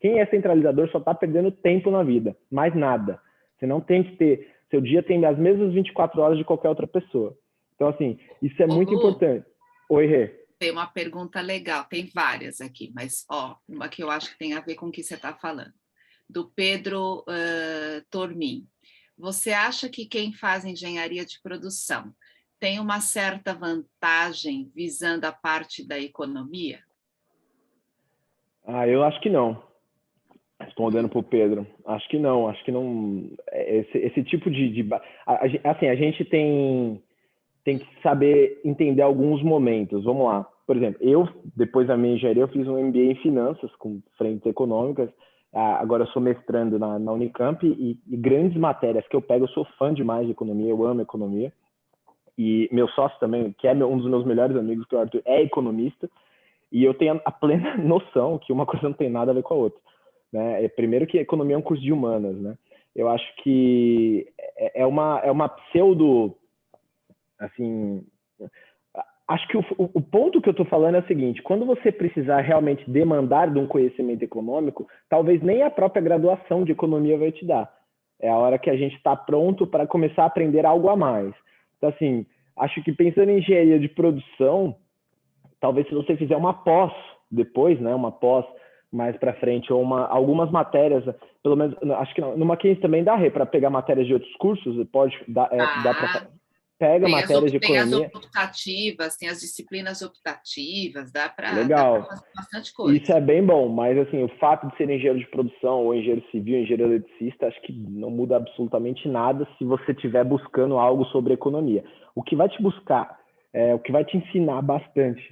Quem é centralizador só está perdendo tempo na vida. Mais nada. Você não tem que ter... Seu dia tem as mesmas 24 horas de qualquer outra pessoa. Então, assim, isso é muito importante. Oi, Rê. Tem uma pergunta legal. Tem várias aqui, mas uma que eu acho que tem a ver com o que você está falando. Do Pedro Tormin. Você acha que quem faz engenharia de produção tem uma certa vantagem visando a parte da economia? Eu acho que não. Respondendo para o Pedro, acho que não. Esse tipo assim, a gente tem que saber entender alguns momentos. Vamos lá. Por exemplo, depois da minha engenharia, eu fiz um MBA em finanças com frentes econômicas. Agora eu sou mestrando na Unicamp e grandes matérias que eu pego, eu sou fã demais de economia, eu amo economia. E meu sócio também, que é um dos meus melhores amigos, que é o Arthur, é economista. E eu tenho a plena noção que uma coisa não tem nada a ver com a outra, né? Primeiro que economia é um curso de humanas, né? Eu acho que é uma pseudo, assim... Acho que o ponto que eu estou falando é o seguinte: quando você precisar realmente demandar de um conhecimento econômico, talvez nem a própria graduação de economia vai te dar. É a hora que a gente está pronto para começar a aprender algo a mais. Então, assim, acho que pensando em engenharia de produção, talvez se você fizer uma pós depois, né, uma pós mais para frente, ou algumas matérias, pelo menos, acho que no Mackenzie também dá para pegar matérias de outros cursos, pode dá para... Pega matérias de economia. Tem as optativas, tem as disciplinas optativas, dá para fazer bastante coisa. Isso é bem bom, mas assim, o fato de ser engenheiro de produção, ou engenheiro civil, engenheiro eletricista, acho que não muda absolutamente nada se você estiver buscando algo sobre economia. O que vai o que vai te ensinar bastante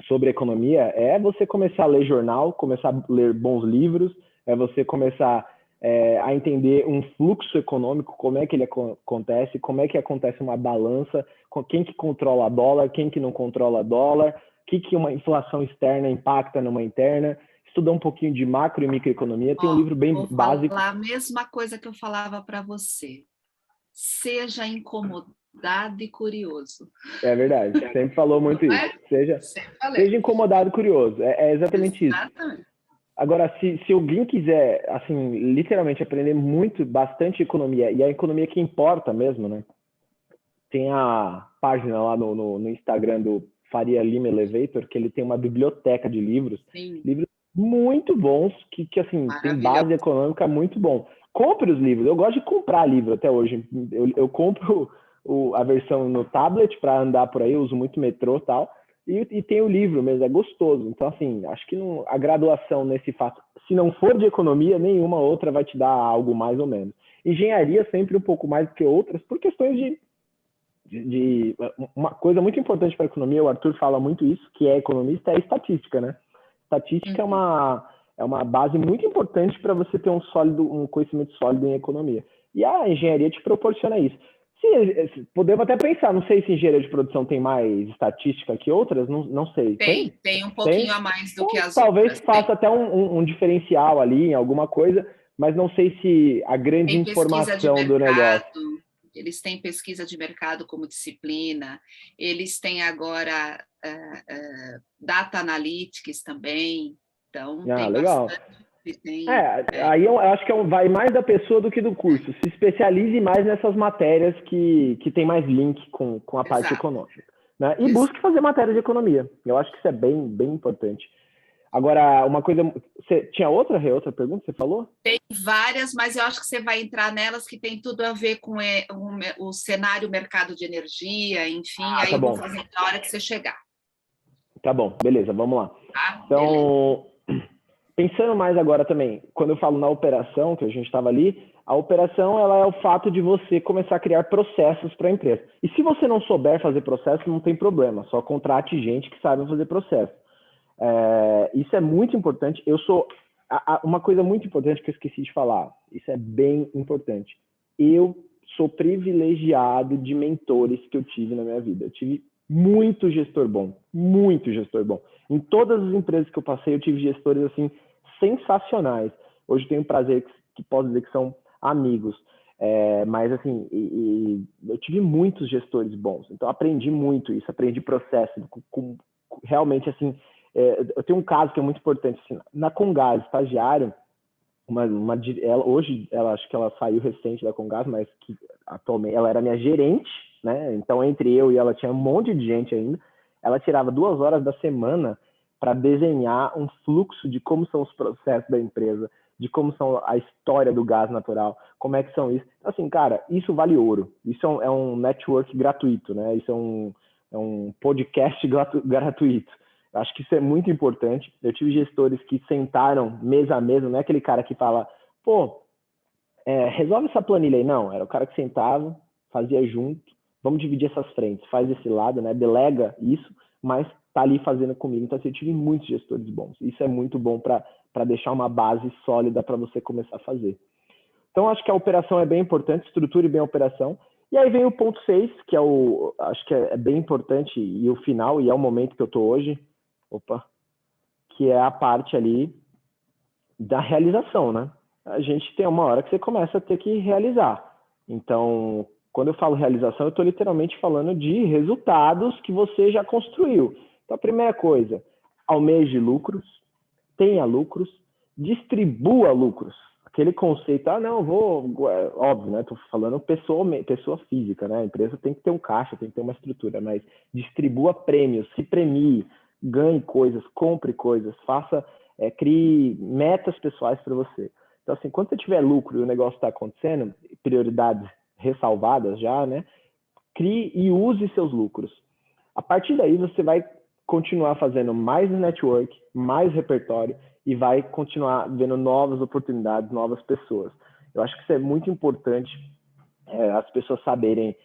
sobre economia é você começar a ler jornal, começar a ler bons livros, é você começar a entender um fluxo econômico, como é que ele acontece, como é que acontece uma balança, quem que controla dólar, quem que não controla dólar, o que uma inflação externa impacta numa interna, estudar um pouquinho de macro e microeconomia. Tem um livro bem básico. Vou falar a mesma coisa que eu falava para você. Seja incomodado e curioso. É verdade, sempre falou muito isso. Seja incomodado e curioso, é exatamente isso. Agora, se alguém quiser, assim, literalmente aprender bastante economia, e a economia que importa mesmo, né? Tem a página lá no Instagram do Faria Lima Elevator, que ele tem uma biblioteca de livros, livros muito bons, que assim, tem base econômica muito bom. Compre os livros, eu gosto de comprar livro até hoje. Eu compro a versão no tablet para andar por aí, eu uso muito metrô e tal. E tem o livro mesmo, é gostoso. Então, assim, acho que a graduação nesse fato, se não for de economia, nenhuma outra vai te dar algo mais ou menos. Engenharia sempre um pouco mais do que outras, por questões de uma coisa muito importante para a economia, o Arthur fala muito isso, que é economista, é estatística, né? Estatística é uma base muito importante para você ter um conhecimento sólido em economia. E a engenharia te proporciona isso. Podemos até pensar, não sei se engenharia de produção tem mais estatística que outras, não sei. Tem um pouquinho a mais do que as talvez outras. Faça até um diferencial ali em alguma coisa, mas não sei se a grande informação do negócio. Eles têm pesquisa de mercado como disciplina, eles têm agora data analytics também, então tem legal. bastante. Aí eu acho que vai mais da pessoa do que do curso. Se especialize mais nessas matérias que tem mais link com a parte econômica, né? E busque fazer matéria de economia. Eu acho que isso é bem, bem importante. Agora, uma coisa... Tinha outra pergunta que você falou? Tem várias, mas eu acho que você vai entrar nelas que tem tudo a ver com o cenário mercado de energia, enfim, aí eu vou fazer na hora que você chegar. Tá bom, beleza, vamos lá. Então... Pensando mais agora também, quando eu falo na operação, que a gente estava ali, A operação, ela é o fato de você começar a criar processos para a empresa. E se você não souber fazer processo, não tem problema, só contrate gente que saiba fazer processo. Isso é muito importante. Uma coisa muito importante que eu esqueci de falar, isso é bem importante. Eu sou privilegiado de mentores que eu tive na minha vida. Eu tive muito gestor bom, muito gestor bom. Em todas as empresas que eu passei, eu tive gestores assim sensacionais. Hoje eu tenho prazer que posso dizer que são amigos. Mas assim, eu tive muitos gestores bons. Então aprendi muito isso, aprendi processo. Realmente assim, eu tenho um caso que é muito importante. Assim, na Comgás, estagiário, hoje acho que ela saiu recente da Comgás, mas que atualmente ela era minha gerente, né? Então entre eu e ela tinha um monte de gente ainda. Ela tirava 2 horas da semana para desenhar um fluxo de como são os processos da empresa, de como são a história do gás natural, como é que são isso. Então, assim, cara, isso vale ouro. Isso é um network gratuito, né? Isso é um podcast gratuito. Eu acho que isso é muito importante. Eu tive gestores que sentaram mesa a mesa, não é aquele cara que fala, pô, resolve essa planilha aí. Não, era o cara que sentava, fazia junto, vamos dividir essas frentes, faz esse lado, né? Delega isso, mas tá ali fazendo comigo. Então, assim, eu tive muitos gestores bons. Isso é muito bom para deixar uma base sólida para você começar a fazer. Então, acho que a operação é bem importante, estruture bem a operação. E aí vem o ponto 6, que acho que é bem importante, e o final, e é o momento que eu estou hoje, que é a parte ali da realização, né? A gente tem uma hora que você começa a ter que realizar. Então, quando eu falo realização, eu estou literalmente falando de resultados que você já construiu. Então, a primeira coisa, almeje lucros, tenha lucros, distribua lucros. Aquele conceito, óbvio, né? Estou falando pessoa física, né? A empresa tem que ter um caixa, tem que ter uma estrutura, mas distribua prêmios, se premie, ganhe coisas, compre coisas, crie metas pessoais para você. Então, assim, quando você tiver lucro e o negócio está acontecendo, prioridades ressalvadas já, né? Crie e use seus lucros. A partir daí, você vai continuar fazendo mais network, mais repertório e vai continuar vendo novas oportunidades, novas pessoas. Eu acho que isso é muito importante as pessoas saberem.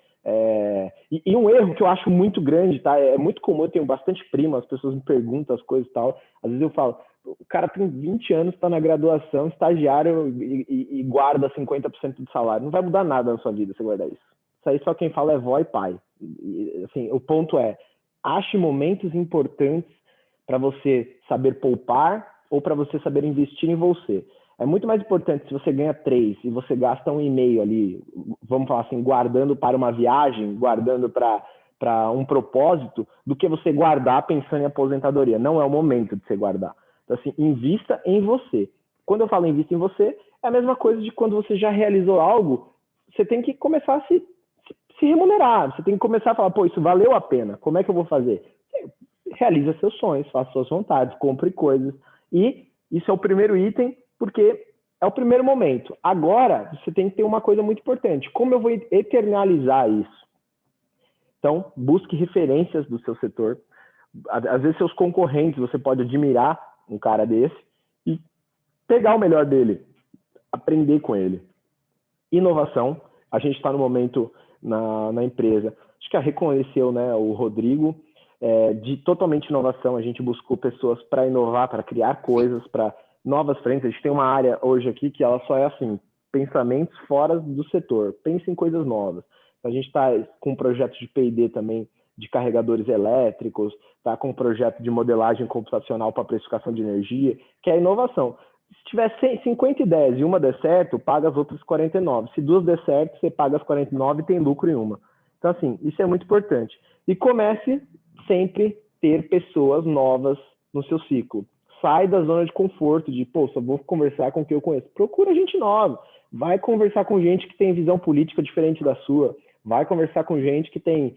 E um erro que eu acho muito grande, tá? É muito comum, eu tenho bastante primo, as pessoas me perguntam as coisas e tal. Às vezes eu falo, o cara tem 20 anos, está na graduação, estagiário e guarda 50% do salário. Não vai mudar nada na sua vida se guardar isso. Isso aí só quem fala é vó e pai. Assim, o ponto é, ache momentos importantes para você saber poupar ou para você saber investir em você. É muito mais importante se você ganha 3 e você gasta 1,5 ali, vamos falar assim, guardando para uma viagem, guardando para um propósito, do que você guardar pensando em aposentadoria. Não é o momento de você guardar. Então, assim, invista em você. Quando eu falo invista em você, é a mesma coisa de quando você já realizou algo, você tem que começar a se remunerar. Você tem que começar a falar, pô, isso valeu a pena. Como é que eu vou fazer? Realiza seus sonhos, faça suas vontades, compre coisas. E isso é o primeiro item, porque é o primeiro momento. Agora, você tem que ter uma coisa muito importante. Como eu vou eternalizar isso? Então, busque referências do seu setor. Às vezes, seus concorrentes, você pode admirar um cara desse e pegar o melhor dele, aprender com ele. Inovação. A gente está no momento na empresa, acho que reconheceu, né, o Rodrigo, de totalmente inovação. A gente buscou pessoas para inovar, para criar coisas, para novas frentes. A gente tem uma área hoje aqui que ela só é assim, pensamentos fora do setor, pense em coisas novas. A gente está com um projeto de P&D também, de carregadores elétricos, está com um projeto de modelagem computacional para precificação de energia, que é inovação. Se tiver 50 ideias e uma der certo, paga as outras 49. Se 2 der certo, você paga as 49 e tem lucro em uma. Então, assim, isso é muito importante. E comece sempre a ter pessoas novas no seu ciclo. Sai da zona de conforto, de, pô, só vou conversar com quem eu conheço. Procura gente nova. Vai conversar com gente que tem visão política diferente da sua. Vai conversar com gente que tem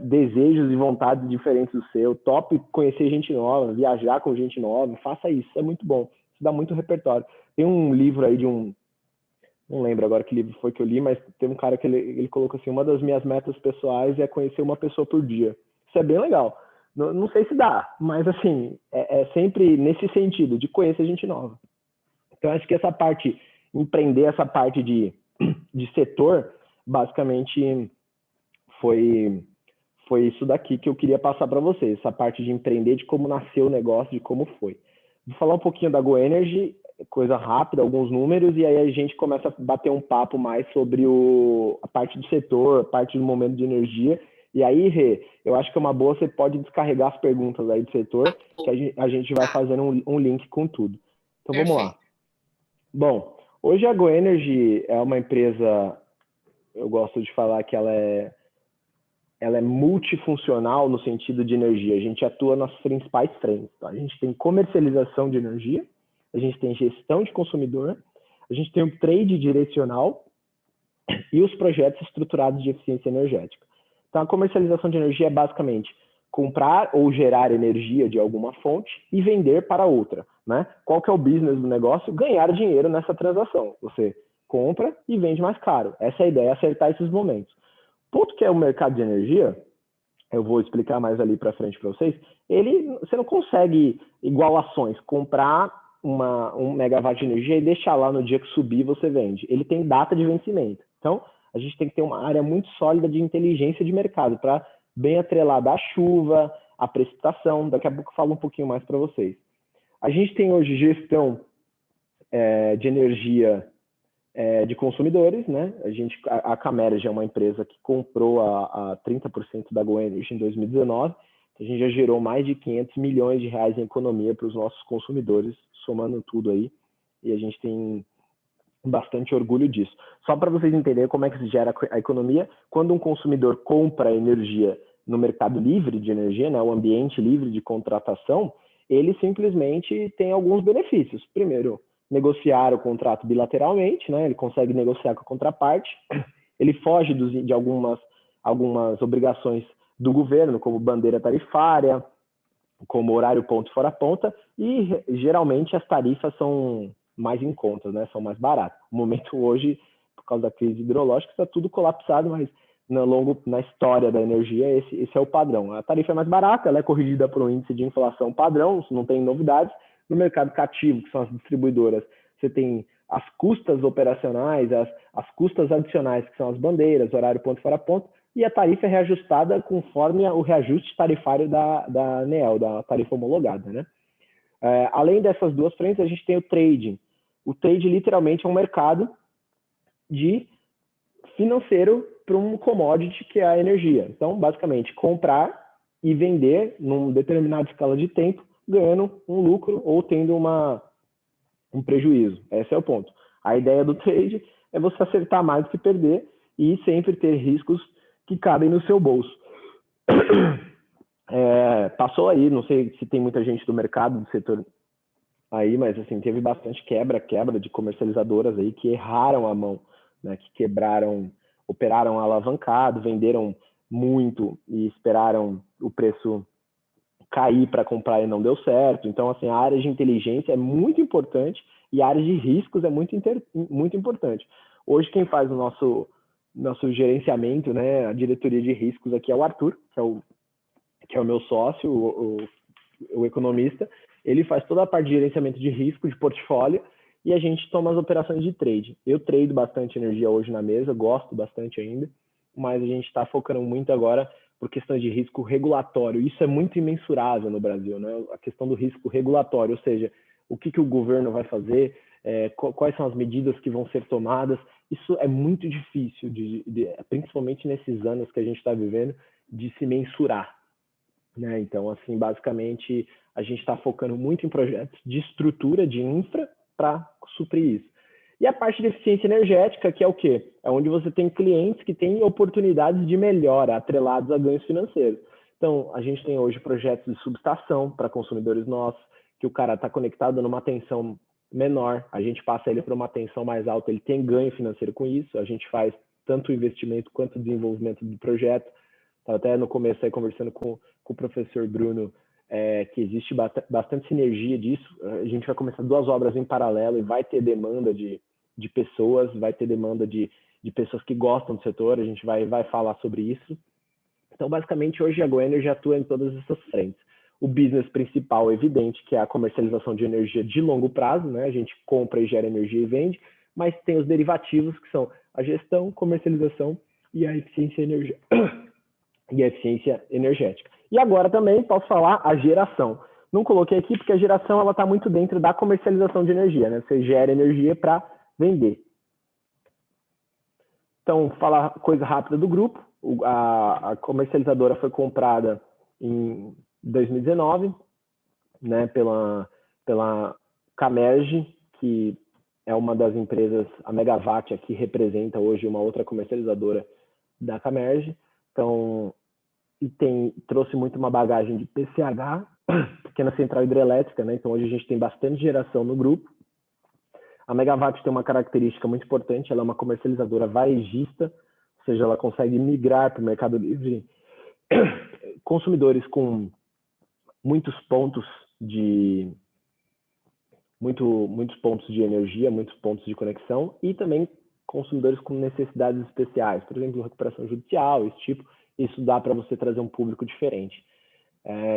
desejos e vontades diferentes do seu. Top conhecer gente nova, viajar com gente nova. Faça isso, é muito bom. Isso dá muito repertório. Tem um livro aí não lembro agora que livro foi que eu li, mas tem um cara que ele colocou assim, uma das minhas metas pessoais é conhecer uma pessoa por dia. Isso é bem legal. Não sei se dá, mas assim, é sempre nesse sentido, de conhecer gente nova. Então, acho que essa parte empreender essa parte de setor, basicamente foi isso daqui que eu queria passar para vocês, essa parte de empreender, de como nasceu o negócio, de como foi. Vou falar um pouquinho da GoEnergy, coisa rápida, alguns números, e aí a gente começa a bater um papo mais sobre a parte do setor, a parte do momento de energia. E aí, Rê, eu acho que é uma boa, você pode descarregar as perguntas aí do setor, que a gente vai fazendo um link com tudo. Então, vamos lá. Bom, hoje a GoEnergy é uma empresa, eu gosto de falar que ela é multifuncional no sentido de energia. A gente atua nas principais frentes. Tá? A gente tem comercialização de energia, a gente tem gestão de consumidor, a gente tem o trade direcional e os projetos estruturados de eficiência energética. Então, a comercialização de energia é basicamente comprar ou gerar energia de alguma fonte e vender para outra. Né? Qual que é o business do negócio? Ganhar dinheiro nessa transação. Você compra e vende mais caro. Essa é a ideia, acertar esses momentos. Ponto que é o mercado de energia, eu vou explicar mais ali para frente para vocês, você não consegue, igual ações, comprar um megawatt de energia e deixar lá no dia que subir você vende. Ele tem data de vencimento. Então, a gente tem que ter uma área muito sólida de inteligência de mercado para bem atrelada à chuva, à precipitação. Daqui a pouco eu falo um pouquinho mais para vocês. A gente tem hoje gestão de energia de consumidores, né? A Camerge é uma empresa que comprou a 30% da GoEnergy em 2019. A gente já gerou mais de 500 milhões de reais em economia para os nossos consumidores, somando tudo aí. E a gente tem bastante orgulho disso. Só para vocês entenderem como é que se gera a economia, quando um consumidor compra energia no mercado livre de energia, né, o ambiente livre de contratação, ele simplesmente tem alguns benefícios. Primeiro, negociar o contrato bilateralmente, né, ele consegue negociar com a contraparte, ele foge de algumas obrigações do governo, como bandeira tarifária, como horário ponto fora ponta, e geralmente as tarifas são mais em conta, né? São mais baratas. No momento hoje, por causa da crise hidrológica, está tudo colapsado, mas na história da energia, esse é o padrão. A tarifa é mais barata, ela é corrigida por um índice de inflação padrão, não tem novidades. No mercado cativo, que são as distribuidoras, você tem as custas operacionais, as custas adicionais, que são as bandeiras, horário ponto fora ponto, e a tarifa é reajustada conforme o reajuste tarifário da ANEEL, da tarifa homologada, né? Além dessas duas frentes, a gente tem o trading. O trade, literalmente, é um mercado financeiro para um commodity, que é a energia. Então, basicamente, comprar e vender numa determinada escala de tempo, ganhando um lucro ou tendo um prejuízo. Esse é o ponto. A ideia do trade é você acertar mais do que perder e sempre ter riscos que cabem no seu bolso. Passou aí, não sei se tem muita gente do mercado, do setor aí, mas assim, teve bastante quebra de comercializadoras aí que erraram a mão, né, que operaram alavancado, venderam muito e esperaram o preço cair para comprar e não deu certo. Então, assim, a área de inteligência é muito importante e a área de riscos é muito importante. Hoje, quem faz o nosso gerenciamento, né, a diretoria de riscos aqui é o Arthur, que é o meu sócio, o economista. Ele faz toda a parte de gerenciamento de risco, de portfólio, e a gente toma as operações de trade. Eu trado bastante energia hoje na mesa, gosto bastante ainda, mas a gente está focando muito agora por questões de risco regulatório. Isso é muito imensurável no Brasil, né? A questão do risco regulatório, ou seja, o que o governo vai fazer, quais são as medidas que vão ser tomadas. Isso é muito difícil, principalmente nesses anos que a gente está vivendo, de se mensurar, né? Então, assim, basicamente, a gente está focando muito em projetos de estrutura, de infra, para suprir isso. E a parte de eficiência energética, que é o quê? É onde você tem clientes que têm oportunidades de melhora atrelados a ganhos financeiros. Então, a gente tem hoje projetos de subestação para consumidores nossos, que o cara está conectado numa tensão menor, a gente passa ele para uma tensão mais alta, ele tem ganho financeiro com isso, a gente faz tanto o investimento quanto o desenvolvimento do projeto. Estava até no começo aí conversando com o professor Bruno, que existe bastante sinergia disso. A gente vai começar 2 obras em paralelo e vai ter demanda de pessoas, vai ter demanda de pessoas que gostam do setor, a gente vai falar sobre isso. Então, basicamente, hoje a GoEnergy atua em todas essas frentes. O business principal, evidente, que é a comercialização de energia de longo prazo, né? A gente compra e gera energia e vende, mas tem os derivativos, que são a gestão, comercialização e a eficiência energética. E agora também posso falar a geração. Não coloquei aqui porque a geração está muito dentro da comercialização de energia, né? Você gera energia para vender. Então, falar coisa rápida do grupo. A comercializadora foi comprada em 2019, né, pela Camerge, que é uma das empresas, a Megawatt aqui representa hoje uma outra comercializadora da Camerge. Então, trouxe muito uma bagagem de PCH, pequena central hidrelétrica, né? Então hoje a gente tem bastante geração no grupo. A Megawatt tem uma característica muito importante, ela é uma comercializadora varejista, ou seja, ela consegue migrar para o Mercado Livre consumidores com muitos pontos de energia, muitos pontos de conexão, e também consumidores com necessidades especiais, por exemplo, recuperação judicial, esse tipo. Isso dá para você trazer um público diferente.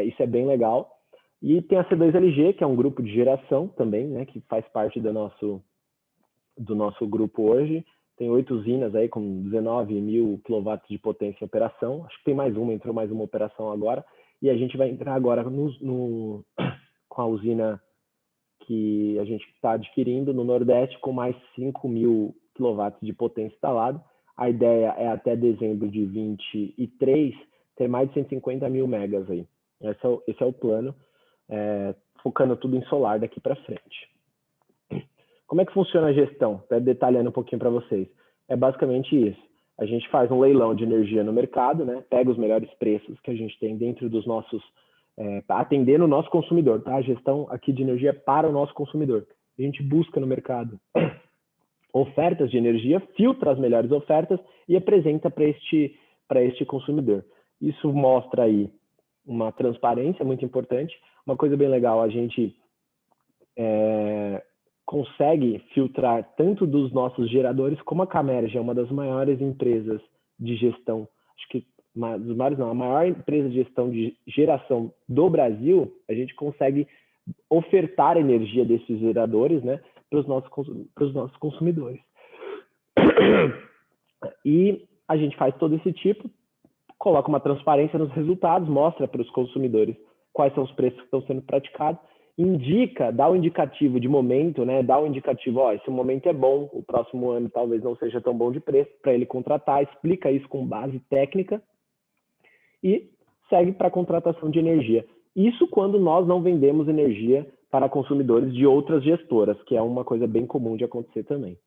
Isso é bem legal. E tem a C2LG, que é um grupo de geração também, né, que faz parte do nosso grupo hoje. Tem 8 usinas aí com 19 mil kW de potência em operação. Acho que tem mais uma, entrou mais uma operação agora. E a gente vai entrar agora com a usina que a gente está adquirindo no Nordeste com mais 5 mil kW de potência instalada. A ideia é até dezembro de 2023 ter mais de 150 mil megas aí. Esse é o plano, focando tudo em solar daqui para frente. Como é que funciona a gestão? Até detalhando um pouquinho para vocês. É basicamente isso. A gente faz um leilão de energia no mercado, né? Pega os melhores preços que a gente tem dentro dos nossos... atendendo o nosso consumidor, tá? A gestão aqui de energia para o nosso consumidor. A gente busca no mercado ofertas de energia, filtra as melhores ofertas e apresenta para este consumidor. Isso mostra aí uma transparência muito importante. Uma coisa bem legal, a gente consegue filtrar tanto dos nossos geradores, como a Camerge é uma das maiores empresas de gestão, acho que a maior empresa de gestão de geração do Brasil. A gente consegue ofertar energia desses geradores, né, para os nossos consumidores. E a gente faz todo esse tipo, coloca uma transparência nos resultados, mostra para os consumidores quais são os preços que estão sendo praticados, dá um indicativo de momento, né? Dá um indicativo, esse momento é bom, o próximo ano talvez não seja tão bom de preço, para ele contratar, explica isso com base técnica e segue para a contratação de energia. Isso quando nós não vendemos energia para consumidores de outras gestoras, que é uma coisa bem comum de acontecer também.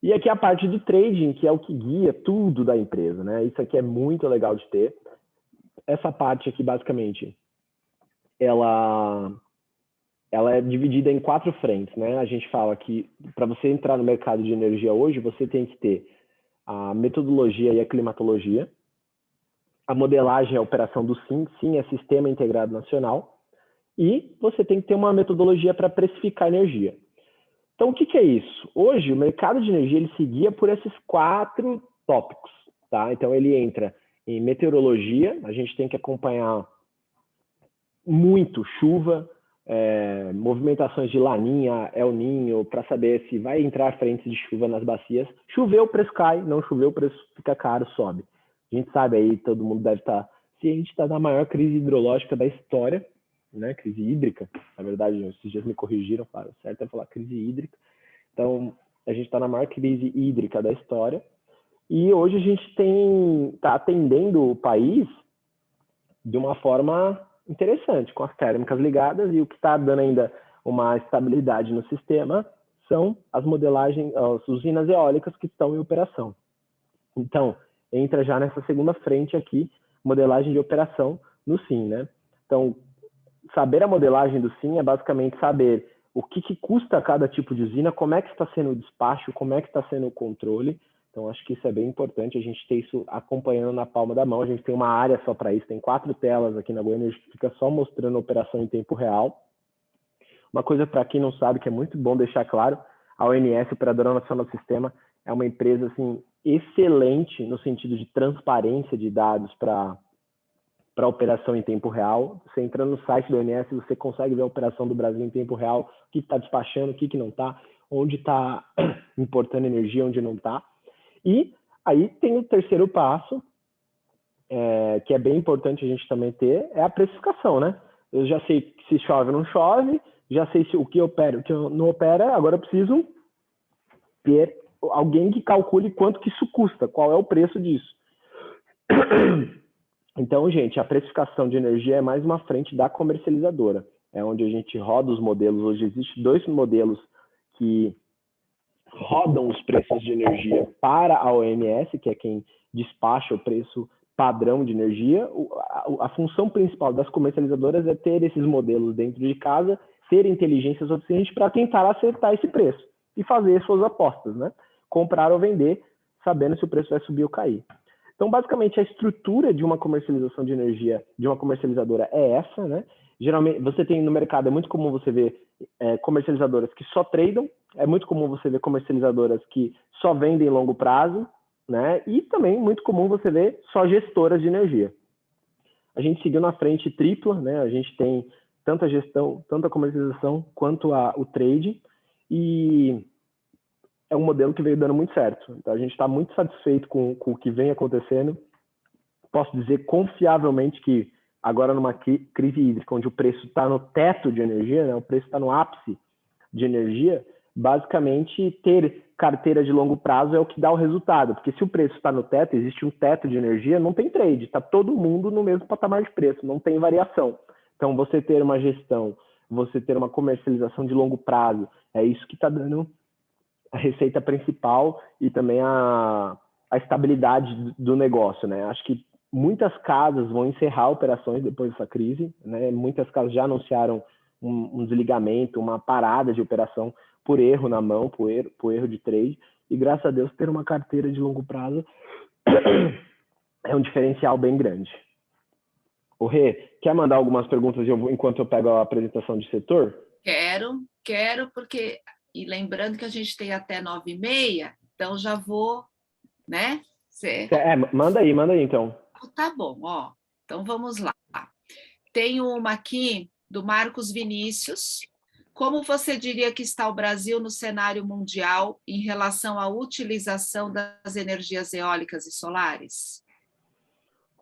E aqui a parte do trading, que é o que guia tudo da empresa, né? Isso aqui é muito legal de ter. Essa parte aqui, basicamente, ela é dividida em 4 frentes, né? A gente fala que para você entrar no mercado de energia hoje, você tem que ter a metodologia e a climatologia, a modelagem e a operação do SIM. SIM é Sistema Integrado Nacional, e você tem que ter uma metodologia para precificar energia. Então, o que é isso? Hoje, o mercado de energia ele se guia por esses 4 tópicos, tá? Então, ele entra em meteorologia, a gente tem que acompanhar muito chuva, movimentações de Laninha, El Ninho, para saber se vai entrar frentes de chuva nas bacias. Choveu, o preço cai, não choveu, o preço fica caro, sobe. A gente sabe aí, todo mundo deve estar ciente, está na maior crise hidrológica da história, né? Crise hídrica, na verdade, esses dias me corrigiram, falaram, certo é falar crise hídrica. Então, a gente está na maior crise hídrica da história, e hoje a gente está atendendo o país de uma forma interessante, com as térmicas ligadas, e o que está dando ainda uma estabilidade no sistema são as modelagens, as usinas eólicas que estão em operação. Então, entra já nessa segunda frente aqui, modelagem de operação no SIM, né? Então, saber a modelagem do SIM é basicamente saber o que custa cada tipo de usina, como é que está sendo o despacho, como é que está sendo o controle. Então, acho que isso é bem importante, a gente ter isso acompanhando na palma da mão. A gente tem uma área só para isso, tem 4 telas aqui na GoEnergy que fica só mostrando a operação em tempo real. Uma coisa para quem não sabe, que é muito bom deixar claro, a ONS, Operadora Nacional do Sistema, é uma empresa assim, excelente no sentido de transparência de dados para operação em tempo real. Você entrando no site do ONS, você consegue ver a operação do Brasil em tempo real, o que está despachando, o que não está. onde está importando energia, onde não está. E aí tem o terceiro passo, que é bem importante a gente também ter, é a precificação, né? Eu já sei se chove ou não chove, já sei se o que opera, o que não opera, agora eu preciso ter alguém que calcule quanto que isso custa, qual é o preço disso. Então, gente, a precificação de energia é mais uma frente da comercializadora. É onde a gente roda os modelos. Hoje existem 2 modelos que rodam os preços de energia para a OMS, que é quem despacha o preço padrão de energia. A função principal das comercializadoras é ter esses modelos dentro de casa, ter inteligência suficiente para tentar acertar esse preço e fazer suas apostas, né? Comprar ou vender, sabendo se o preço vai subir ou cair. Então, basicamente, a estrutura de uma comercialização de energia, de uma comercializadora é essa, né? Geralmente, você tem no mercado, é muito comum você ver comercializadoras que só tradam, é muito comum você ver comercializadoras que só vendem em longo prazo, né? E também muito comum você ver só gestoras de energia. A gente seguiu na frente tripla, né? A gente tem tanto a gestão, tanto a comercialização, quanto o trade, e é um modelo que veio dando muito certo. Então, a gente está muito satisfeito com o que vem acontecendo. Posso dizer confiavelmente que agora numa crise hídrica, onde o preço está no teto de energia, né, o preço está no ápice de energia, basicamente ter carteira de longo prazo é o que dá o resultado. Porque se o preço está no teto, existe um teto de energia, não tem trade, está todo mundo no mesmo patamar de preço, não tem variação. Então, você ter uma gestão, você ter uma comercialização de longo prazo, é isso que está dando a receita principal e também a estabilidade do negócio, né? Acho que muitas casas vão encerrar operações depois dessa crise, né? Muitas casas já anunciaram um desligamento, uma parada de operação por erro na mão, por erro de trade, e graças a Deus ter uma carteira de longo prazo é um diferencial bem grande. O Rê, quer mandar algumas perguntas enquanto eu pego a apresentação de setor? Quero, porque... E lembrando que a gente tem até 9h30, então já vou, né? Manda aí, então. Tá bom, ó. Então vamos lá. Tem uma aqui do Marcos Vinícius. Como você diria que está o Brasil no cenário mundial em relação à utilização das energias eólicas e solares?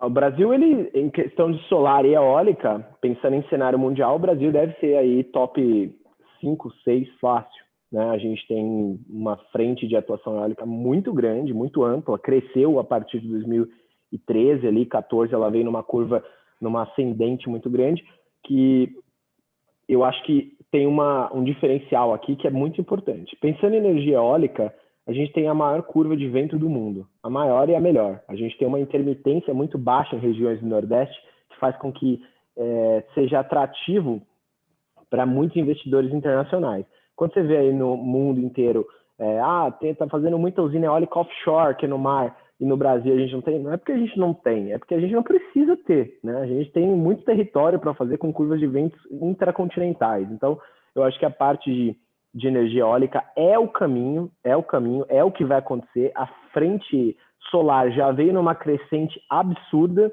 O Brasil, ele, em questão de solar e eólica, pensando em cenário mundial, o Brasil deve ser aí top 5, 6 fácil. Né? A gente tem uma frente de atuação eólica muito grande, muito ampla, cresceu a partir de 2013, ali, 14, ela veio numa curva, numa ascendente muito grande, que eu acho que tem um diferencial aqui que é muito importante. Pensando em energia eólica, a gente tem a maior curva de vento do mundo, a maior e a melhor. A gente tem uma intermitência muito baixa em regiões do Nordeste, que faz com que seja atrativo para muitos investidores internacionais. Quando você vê aí no mundo inteiro, tá fazendo muita usina eólica offshore, que é no mar, e no Brasil a gente não tem, não é porque a gente não tem, é porque a gente não precisa ter, né? A gente tem muito território para fazer com curvas de ventos intracontinentais. Então, eu acho que a parte de energia eólica é o caminho, é o que vai acontecer. A frente solar já veio numa crescente absurda,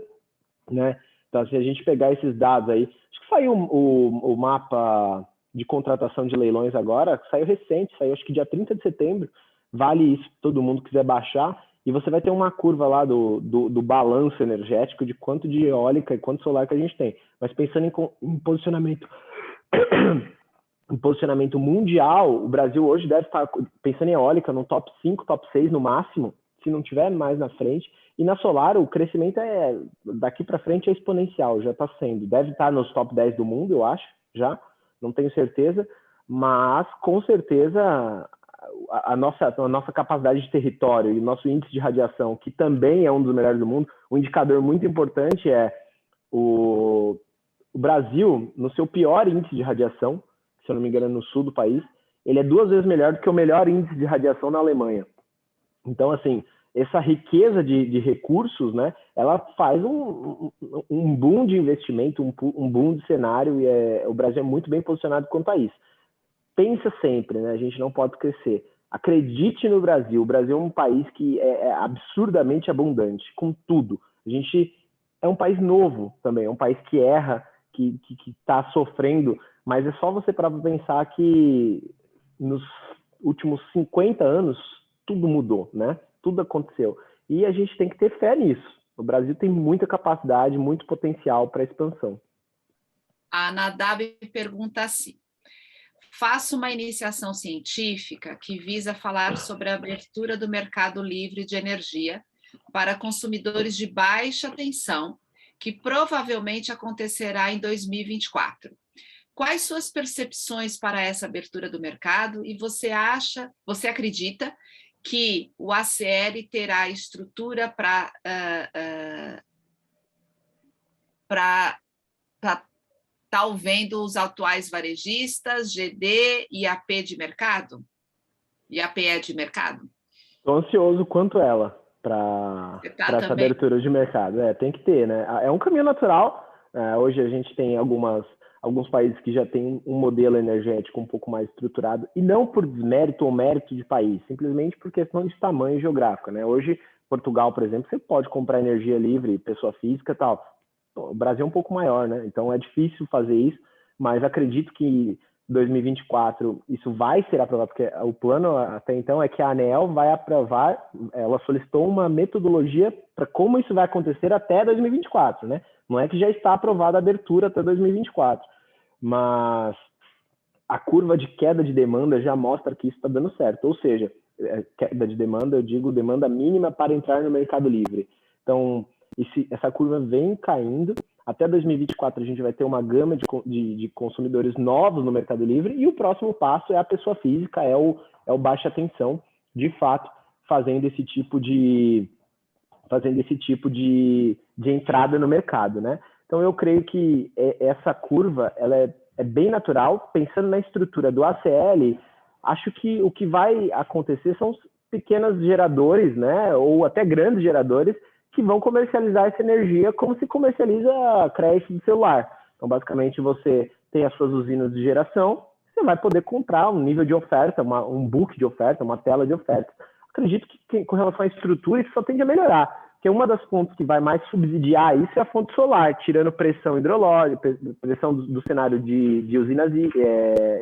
né? Então, se a gente pegar esses dados aí, acho que saiu o mapa de contratação de leilões agora, saiu recente, saiu acho que dia 30 de setembro, vale isso, todo mundo quiser baixar, e você vai ter uma curva lá do balanço energético de quanto de eólica e quanto solar que a gente tem. Mas pensando em posicionamento em posicionamento mundial, o Brasil hoje deve estar pensando em eólica no top 5, top 6 no máximo, se não tiver mais na frente. E na solar, o crescimento daqui para frente é exponencial, já está sendo. Deve estar nos top 10 do mundo, eu acho, já. Não tenho certeza, mas com certeza a nossa capacidade de território e o nosso índice de radiação, que também é um dos melhores do mundo, um indicador muito importante é o Brasil, no seu pior índice de radiação, se eu não me engano, no sul do país, ele é 2 vezes melhor do que o melhor índice de radiação na Alemanha. Então, assim, essa riqueza de recursos, né, ela faz um boom de investimento, um boom de cenário, e o Brasil é muito bem posicionado quanto a isso. Pensa sempre, né, a gente não pode esquecer. Acredite no Brasil. O Brasil é um país que é absurdamente abundante, com tudo. A gente é um país novo também, é um país que erra, que está sofrendo, mas é só você parar para pensar que nos últimos 50 anos, tudo mudou, né? Tudo aconteceu. E a gente tem que ter fé nisso. O Brasil tem muita capacidade, muito potencial para expansão. A Nadab pergunta assim: faço uma iniciação científica que visa falar sobre a abertura do mercado livre de energia para consumidores de baixa tensão, que provavelmente acontecerá em 2024. Quais suas percepções para essa abertura do mercado e você acredita que o ACL terá estrutura para estar vendo os atuais varejistas, GD e AP de mercado? E APE de mercado? Estou ansioso quanto ela para essa abertura de mercado. Tem que ter, né? É um caminho natural. Hoje a gente tem alguns países que já têm um modelo energético um pouco mais estruturado, e não por desmérito ou mérito de país, simplesmente por questão de tamanho geográfico, né? Hoje, Portugal, por exemplo, você pode comprar energia livre, pessoa física e tal. O Brasil é um pouco maior, né? Então é difícil fazer isso, mas acredito que em 2024 isso vai ser aprovado, porque o plano até então é que a ANEEL vai aprovar, ela solicitou uma metodologia para como isso vai acontecer até 2024, né? Não é que já está aprovada a abertura até 2024, mas a curva de queda de demanda já mostra que isso está dando certo, ou seja, queda de demanda, eu digo demanda mínima para entrar no mercado livre. Então, essa curva vem caindo. Até 2024 a gente vai ter uma gama de consumidores novos no Mercado Livre, e o próximo passo é a pessoa física, é o baixa tensão, de fato, fazendo esse tipo de entrada no mercado, né? Então eu creio que essa curva ela é bem natural. Pensando na estrutura do ACL, acho que o que vai acontecer são pequenos geradores, né, ou até grandes geradores, que vão comercializar essa energia como se comercializa crédito de celular. Então, basicamente, você tem as suas usinas de geração, você vai poder comprar um nível de oferta, um book de oferta, uma tela de oferta. Acredito que com relação à estrutura, isso só tende a melhorar, porque uma das fontes que vai mais subsidiar isso é a fonte solar, tirando pressão hidrológica, pressão do cenário de usinas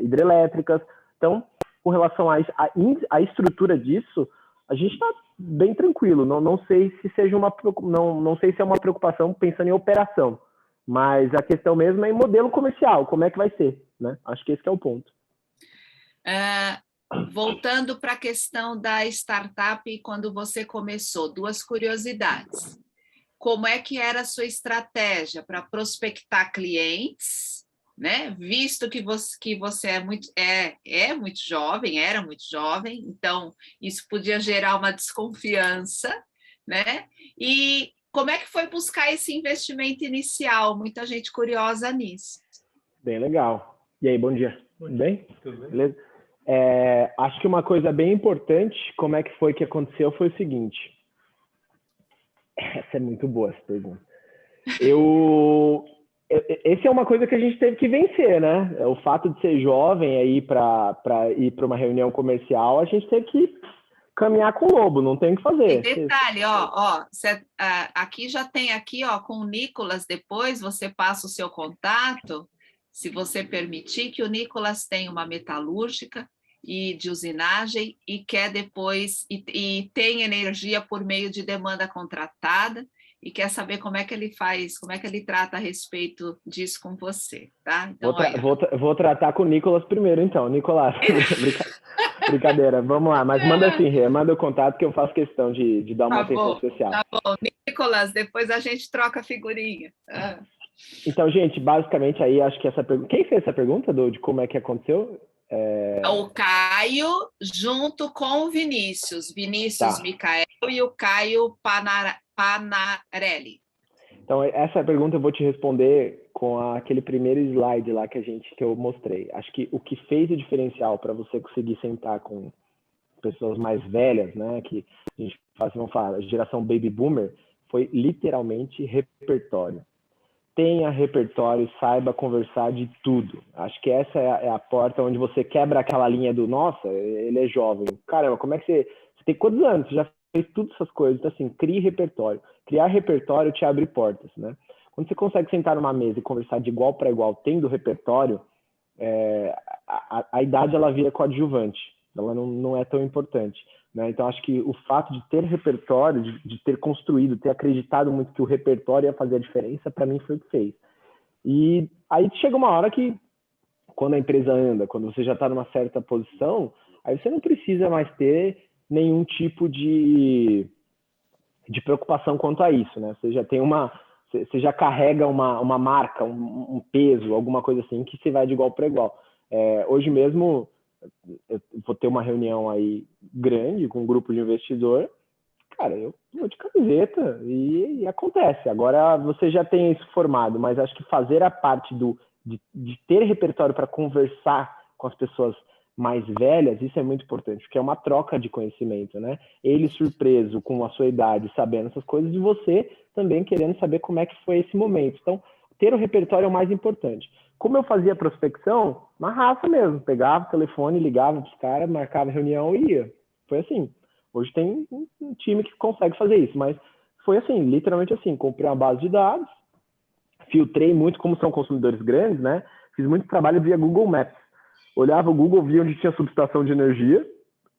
hidrelétricas. Então, com relação à estrutura disso, a gente está bem tranquilo. Não sei se seja não sei se é uma preocupação pensando em operação, mas a questão mesmo é em modelo comercial, como é que vai ser, né? Acho que esse que é o ponto. Voltando para a questão da startup, quando você começou, duas curiosidades. Como é que era a sua estratégia para prospectar clientes, né? Visto que você é muito jovem, era muito jovem, então isso podia gerar uma desconfiança, né? E como é que foi buscar esse investimento inicial? Muita gente curiosa nisso. Bem legal. E aí, bom dia. Tudo bem? Tudo bem. Beleza? Acho que uma coisa bem importante, como é que foi que aconteceu, foi o seguinte. Essa é muito boa, essa pergunta. Essa é uma coisa que a gente teve que vencer, né? O fato de ser jovem aí para ir para uma reunião comercial, a gente teve que caminhar com o lobo, não tem o que fazer. Tem detalhe, aqui já tem aqui, com o Nicolas, depois você passa o seu contato, se você permitir, que o Nicolas tem uma metalúrgica e de usinagem e quer depois, e tem energia por meio de demanda contratada, e quer saber como é que ele faz, como é que ele trata a respeito disso com você, tá? Então, vou tratar com o Nicolas primeiro, então. Nicolas, brincadeira, vamos lá, mas manda assim, Rê, manda o contato que eu faço questão de dar uma atenção especial. Tá bom, Nicolas, depois a gente troca figurinha. Então, gente, basicamente aí acho que essa pergunta... Quem fez essa pergunta, de como é que aconteceu? O Caio, junto com o Vinícius Tá. Micael e o Caio Panarelli. Então, essa pergunta eu vou te responder com aquele primeiro slide lá que eu mostrei. Acho que o que fez o diferencial para você conseguir sentar com pessoas mais velhas, né, que a gente vamos falar, geração baby boomer, foi literalmente repertório. Tenha repertório, saiba conversar de tudo. Acho que essa é a porta onde você quebra aquela linha do, nossa, ele é jovem. Caramba, como é que você tem quantos anos? Você já fez todas essas coisas. Então, assim, crie repertório. Criar repertório te abre portas, né? Quando você consegue sentar numa mesa e conversar de igual para igual, tendo repertório, a idade ela vira coadjuvante. ela não é tão importante, né? Então, acho que o fato de ter repertório, de ter construído, ter acreditado muito que o repertório ia fazer a diferença, para mim foi o que fez. E aí chega uma hora que, quando a empresa anda, quando você já está numa certa posição, aí você não precisa mais ter nenhum tipo de preocupação quanto a isso, né? Você já tem você já carrega uma marca, um peso, alguma coisa assim, que você vai de igual para igual. Hoje mesmo, eu vou ter uma reunião aí grande com um grupo de investidor, cara, eu vou de camiseta e acontece. Agora você já tem isso formado, mas acho que fazer a parte de ter repertório para conversar com as pessoas mais velhas, isso é muito importante, porque é uma troca de conhecimento, né? Ele surpreso com a sua idade, sabendo essas coisas, e você também querendo saber como é que foi esse momento. Então, ter o repertório é o mais importante. Como eu fazia prospecção, na raça mesmo, pegava o telefone, ligava para os caras, marcava reunião e ia. Foi assim. Hoje tem um time que consegue fazer isso, mas foi assim, literalmente assim, comprei uma base de dados, filtrei muito, como são consumidores grandes, né? Fiz muito trabalho via Google Maps. Olhava o Google, via onde tinha subestação de energia,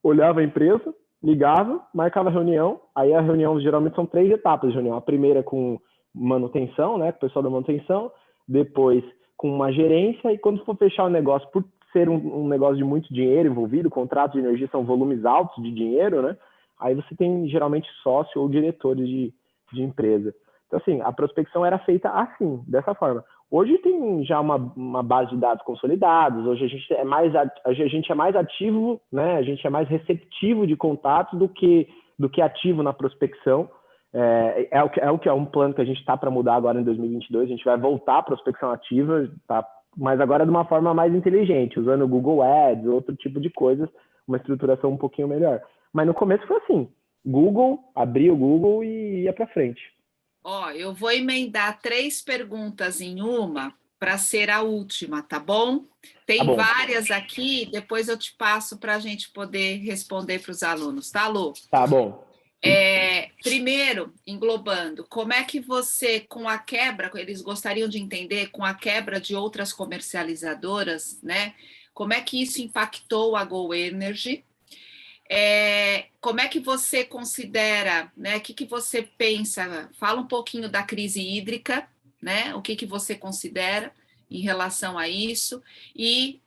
olhava a empresa, ligava, marcava a reunião. Aí a reunião geralmente são 3 etapas de reunião. A primeira com manutenção, né, com o pessoal da manutenção, depois com uma gerência, e quando for fechar o negócio, por ser um negócio de muito dinheiro envolvido, contratos de energia são volumes altos de dinheiro, né? Aí você tem geralmente sócio ou diretores de empresa. Então, assim, a prospecção era feita assim, dessa forma. Hoje tem já uma base de dados consolidados, hoje a gente é mais ativo, né? A gente é mais receptivo de contatos do que ativo na prospecção. É um plano que a gente está para mudar agora em 2022, a gente vai voltar à prospecção ativa, tá? Mas agora de uma forma mais inteligente, usando o Google Ads, outro tipo de coisas, uma estruturação um pouquinho melhor. Mas no começo foi assim, abria o Google e ia para frente. Eu vou emendar 3 perguntas em uma para ser a última, tá bom? Tem várias aqui, depois eu te passo para a gente poder responder para os alunos, tá, Lu? Tá bom. Primeiro, englobando, como é que você, com a quebra, eles gostariam de entender, com a quebra de outras comercializadoras, né? Como é que isso impactou a Go Energy? Como é que você considera, né? O que você pensa? Fala um pouquinho da crise hídrica, né? O que você considera em relação a isso? E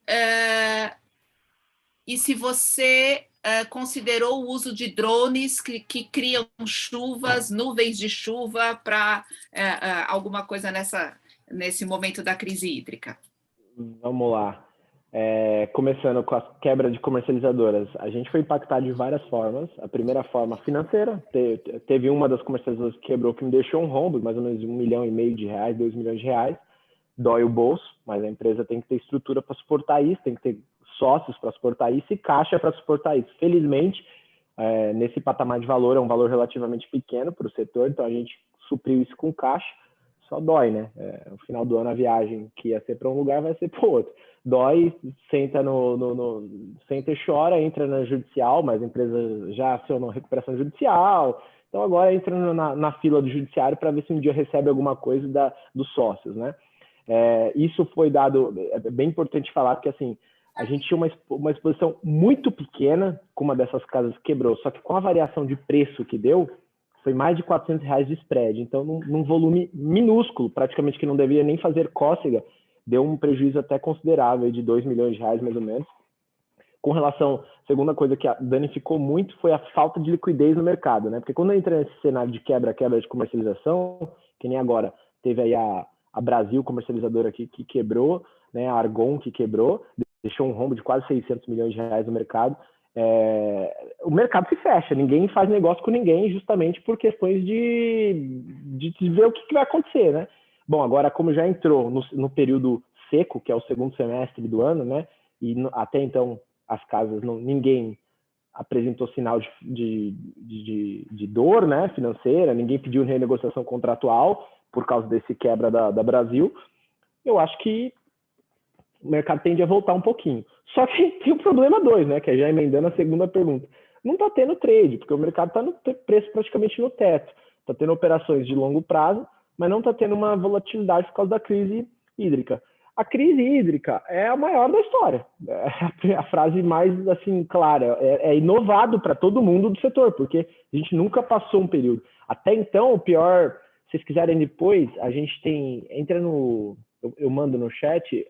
se você considerou o uso de drones que criam chuvas, nuvens de chuva para alguma coisa nesse momento da crise hídrica? Vamos lá. Começando com a quebra de comercializadoras, a gente foi impactado de várias formas. A primeira forma financeira, teve uma das comercializadoras que quebrou, que me deixou um rombo, mais ou menos R$1,5 milhão, 2 milhões de reais. Dói o bolso, mas a empresa tem que ter estrutura para suportar isso, tem que ter sócios para suportar isso e caixa para suportar isso. Felizmente, nesse patamar de valor, é um valor relativamente pequeno para o setor, então a gente supriu isso com caixa. Só dói, né? No final do ano, a viagem que ia ser para um lugar vai ser para o outro. Dói, senta senta e chora, entra na judicial, mas a empresa já acionou recuperação judicial. Então, agora entra na fila do judiciário para ver se um dia recebe alguma coisa dos sócios, né? Isso foi dado, é bem importante falar, porque assim, a gente tinha uma exposição muito pequena com uma dessas casas que quebrou, só que com a variação de preço que deu, foi mais de R$400 de spread. Então, num volume minúsculo, praticamente que não devia nem fazer cócega, deu um prejuízo até considerável de R$2 milhões, mais ou menos. Com relação, a segunda coisa que danificou muito foi a falta de liquidez no mercado, né? Porque quando entra nesse cenário de quebra de comercialização, que nem agora, teve aí a Brasil comercializadora aqui que quebrou, né? A Argon que quebrou, deixou um rombo de quase R$600 milhões no mercado. O mercado se fecha, ninguém faz negócio com ninguém justamente por questões de ver o que vai acontecer, né? Bom, agora como já entrou no período seco, que é o segundo semestre do ano, né? E até então as casas, ninguém apresentou sinal de dor, né, financeira, ninguém pediu renegociação contratual por causa desse quebra da Brasil. Eu acho que o mercado tende a voltar um pouquinho. Só que tem o problema 2, né, que é já emendando a segunda pergunta. Não está tendo trade, porque o mercado está no preço praticamente no teto. Está tendo operações de longo prazo, mas não está tendo uma volatilidade por causa da crise hídrica. a crise hídrica é a maior da história. É a frase mais assim clara. É inovado para todo mundo do setor, porque a gente nunca passou um período. Até então, o pior, se vocês quiserem depois, a gente tem... Entra no... Eu mando no chat,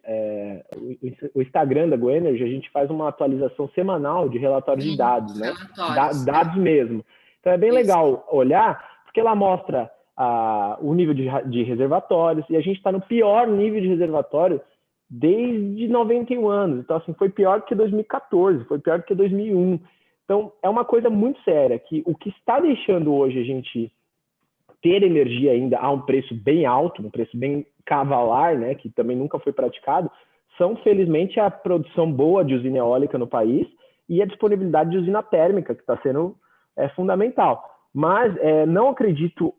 o Instagram da GoEnergy, a gente faz uma atualização semanal de relatórios de dados, né? Dados mesmo. Então é bem legal olhar, porque ela mostra o nível de reservatórios, e a gente está no pior nível de reservatório desde 91 anos. Então, assim, foi pior do que 2014, foi pior do que 2001. Então, é uma coisa muito séria, que o que está deixando hoje a gente ter energia ainda a um preço bem alto, um preço bem cavalar, né, que também nunca foi praticado, são, felizmente, a produção boa de usina eólica no país e a disponibilidade de usina térmica, que está sendo fundamental. Mas não acredito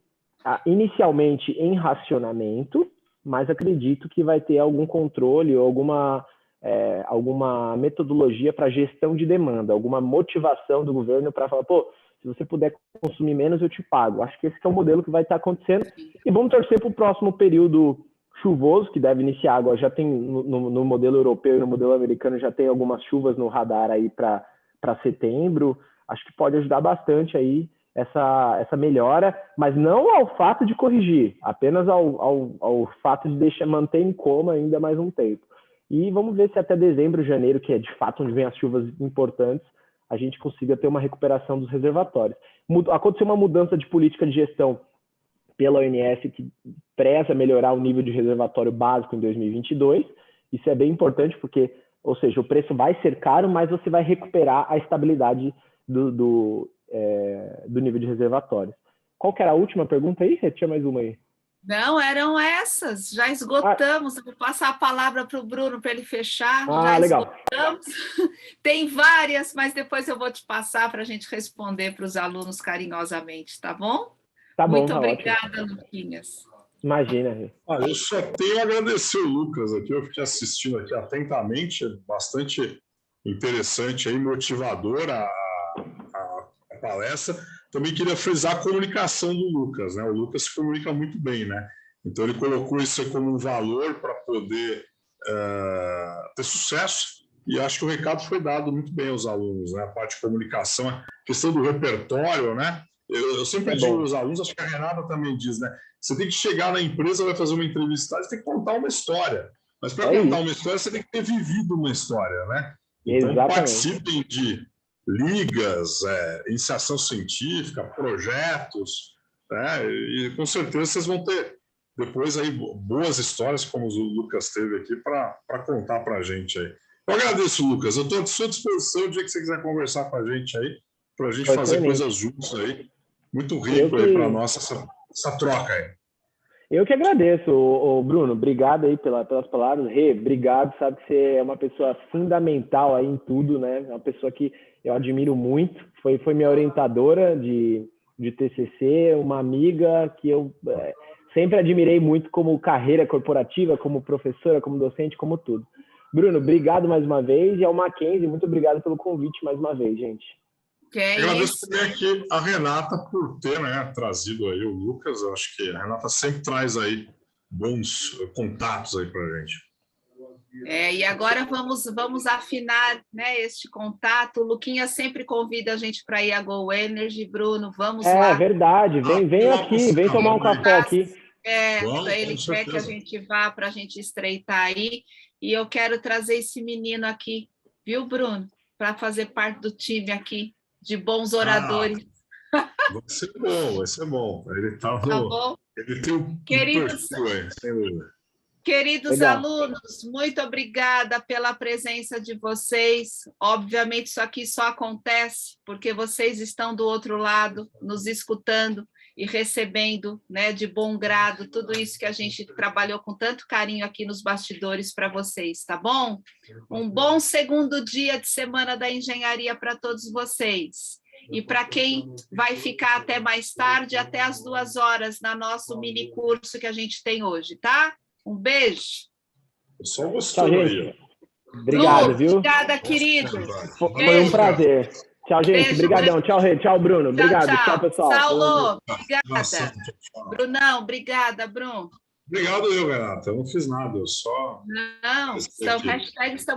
inicialmente em racionamento, mas acredito que vai ter algum controle ou alguma metodologia para gestão de demanda, alguma motivação do governo para falar, pô, se você puder consumir menos, eu te pago. Acho que esse é o modelo que vai estar acontecendo. E vamos torcer para o próximo período chuvoso, que deve iniciar agora. Já tem no modelo europeu e no modelo americano, já tem algumas chuvas no radar aí para setembro. Acho que pode ajudar bastante aí essa melhora, mas não ao fato de corrigir, apenas ao fato de manter em coma ainda mais um tempo. E vamos ver se até dezembro, janeiro, que é de fato onde vem as chuvas importantes, a gente consiga ter uma recuperação dos reservatórios. Aconteceu uma mudança de política de gestão pela ONS que preza melhorar o nível de reservatório básico em 2022. Isso é bem importante porque, ou seja, o preço vai ser caro, mas você vai recuperar a estabilidade do nível de reservatórios. Qual que era a última pergunta aí? Tinha mais uma aí. Não, eram essas. Já esgotamos. Vou passar a palavra para o Bruno para ele fechar. Já legal. Esgotamos. Tem várias, mas depois eu vou te passar para a gente responder para os alunos carinhosamente, tá bom? Tá bom, Muito tá obrigada, ótimo. Luquinhas. Imagina. Eu só tenho a agradecer o Lucas aqui. Eu fiquei assistindo aqui atentamente, bastante interessante aí, motivadora a palestra. Também queria frisar a comunicação do Lucas, né? O Lucas se comunica muito bem, né? Então ele colocou isso aí como um valor para poder ter sucesso, e acho que o recado foi dado muito bem aos alunos, né? A parte de comunicação, a questão do repertório, né? Eu sempre digo aos alunos, acho que a Renata também diz, né? Você tem que chegar na empresa, vai fazer uma entrevista, você tem que contar uma história. Mas para contar uma história, você tem que ter vivido uma história, né? Então participem de ligas, iniciação científica, projetos, né? E com certeza vocês vão ter depois aí boas histórias, como o Lucas teve aqui, para contar para a gente aí. Eu agradeço, Lucas. Eu estou à sua disposição o dia que você quiser conversar com a gente aí, para a gente fazer coisas juntos aí. Muito rico aí para nós essa troca aí. Eu que agradeço, Bruno. Obrigado aí pelas palavras. Obrigado. Sabe que você é uma pessoa fundamental aí em tudo, né? Uma pessoa que eu admiro muito. Foi minha orientadora de TCC, uma amiga que eu sempre admirei muito como carreira corporativa, como professora, como docente, como tudo. Bruno, obrigado mais uma vez. E ao Mackenzie, muito obrigado pelo convite mais uma vez, gente. Agradeço também aqui a Renata por ter, né, trazido aí o Lucas. Eu acho que a Renata sempre traz aí bons contatos aí para a gente. E agora vamos afinar, né, este contato. O Luquinha sempre convida a gente para ir à GoEnergy. Bruno, vamos lá. É verdade, vem aqui, vem tomar um café aqui. Ele quer que a gente vá para a gente estreitar aí. E eu quero trazer esse menino aqui, viu, Bruno? Para fazer parte do time aqui, de bons oradores. Vai ser bom. Ele tá bom? Ele tem um perfil aí, sem dúvida. Queridos alunos, muito obrigada pela presença de vocês. Obviamente, isso aqui só acontece porque vocês estão do outro lado, nos escutando e recebendo, né, de bom grado tudo isso que a gente trabalhou com tanto carinho aqui nos bastidores para vocês, tá bom? Um bom segundo dia de Semana da Engenharia para todos vocês. E para quem vai ficar até mais tarde, até as 2 horas, no nosso mini curso que a gente tem hoje, tá? Um beijo. Só gostou aí. Obrigado, viu? Obrigada, querido. Foi um prazer. Tchau, gente. Obrigadão. Tchau, Rê. Tchau, Bruno. Obrigado. Tchau, pessoal. Saulo, obrigada. Brunão, obrigada, Bruno. Obrigado eu, Renata. Eu não fiz nada, eu só... Não, hashtag estamos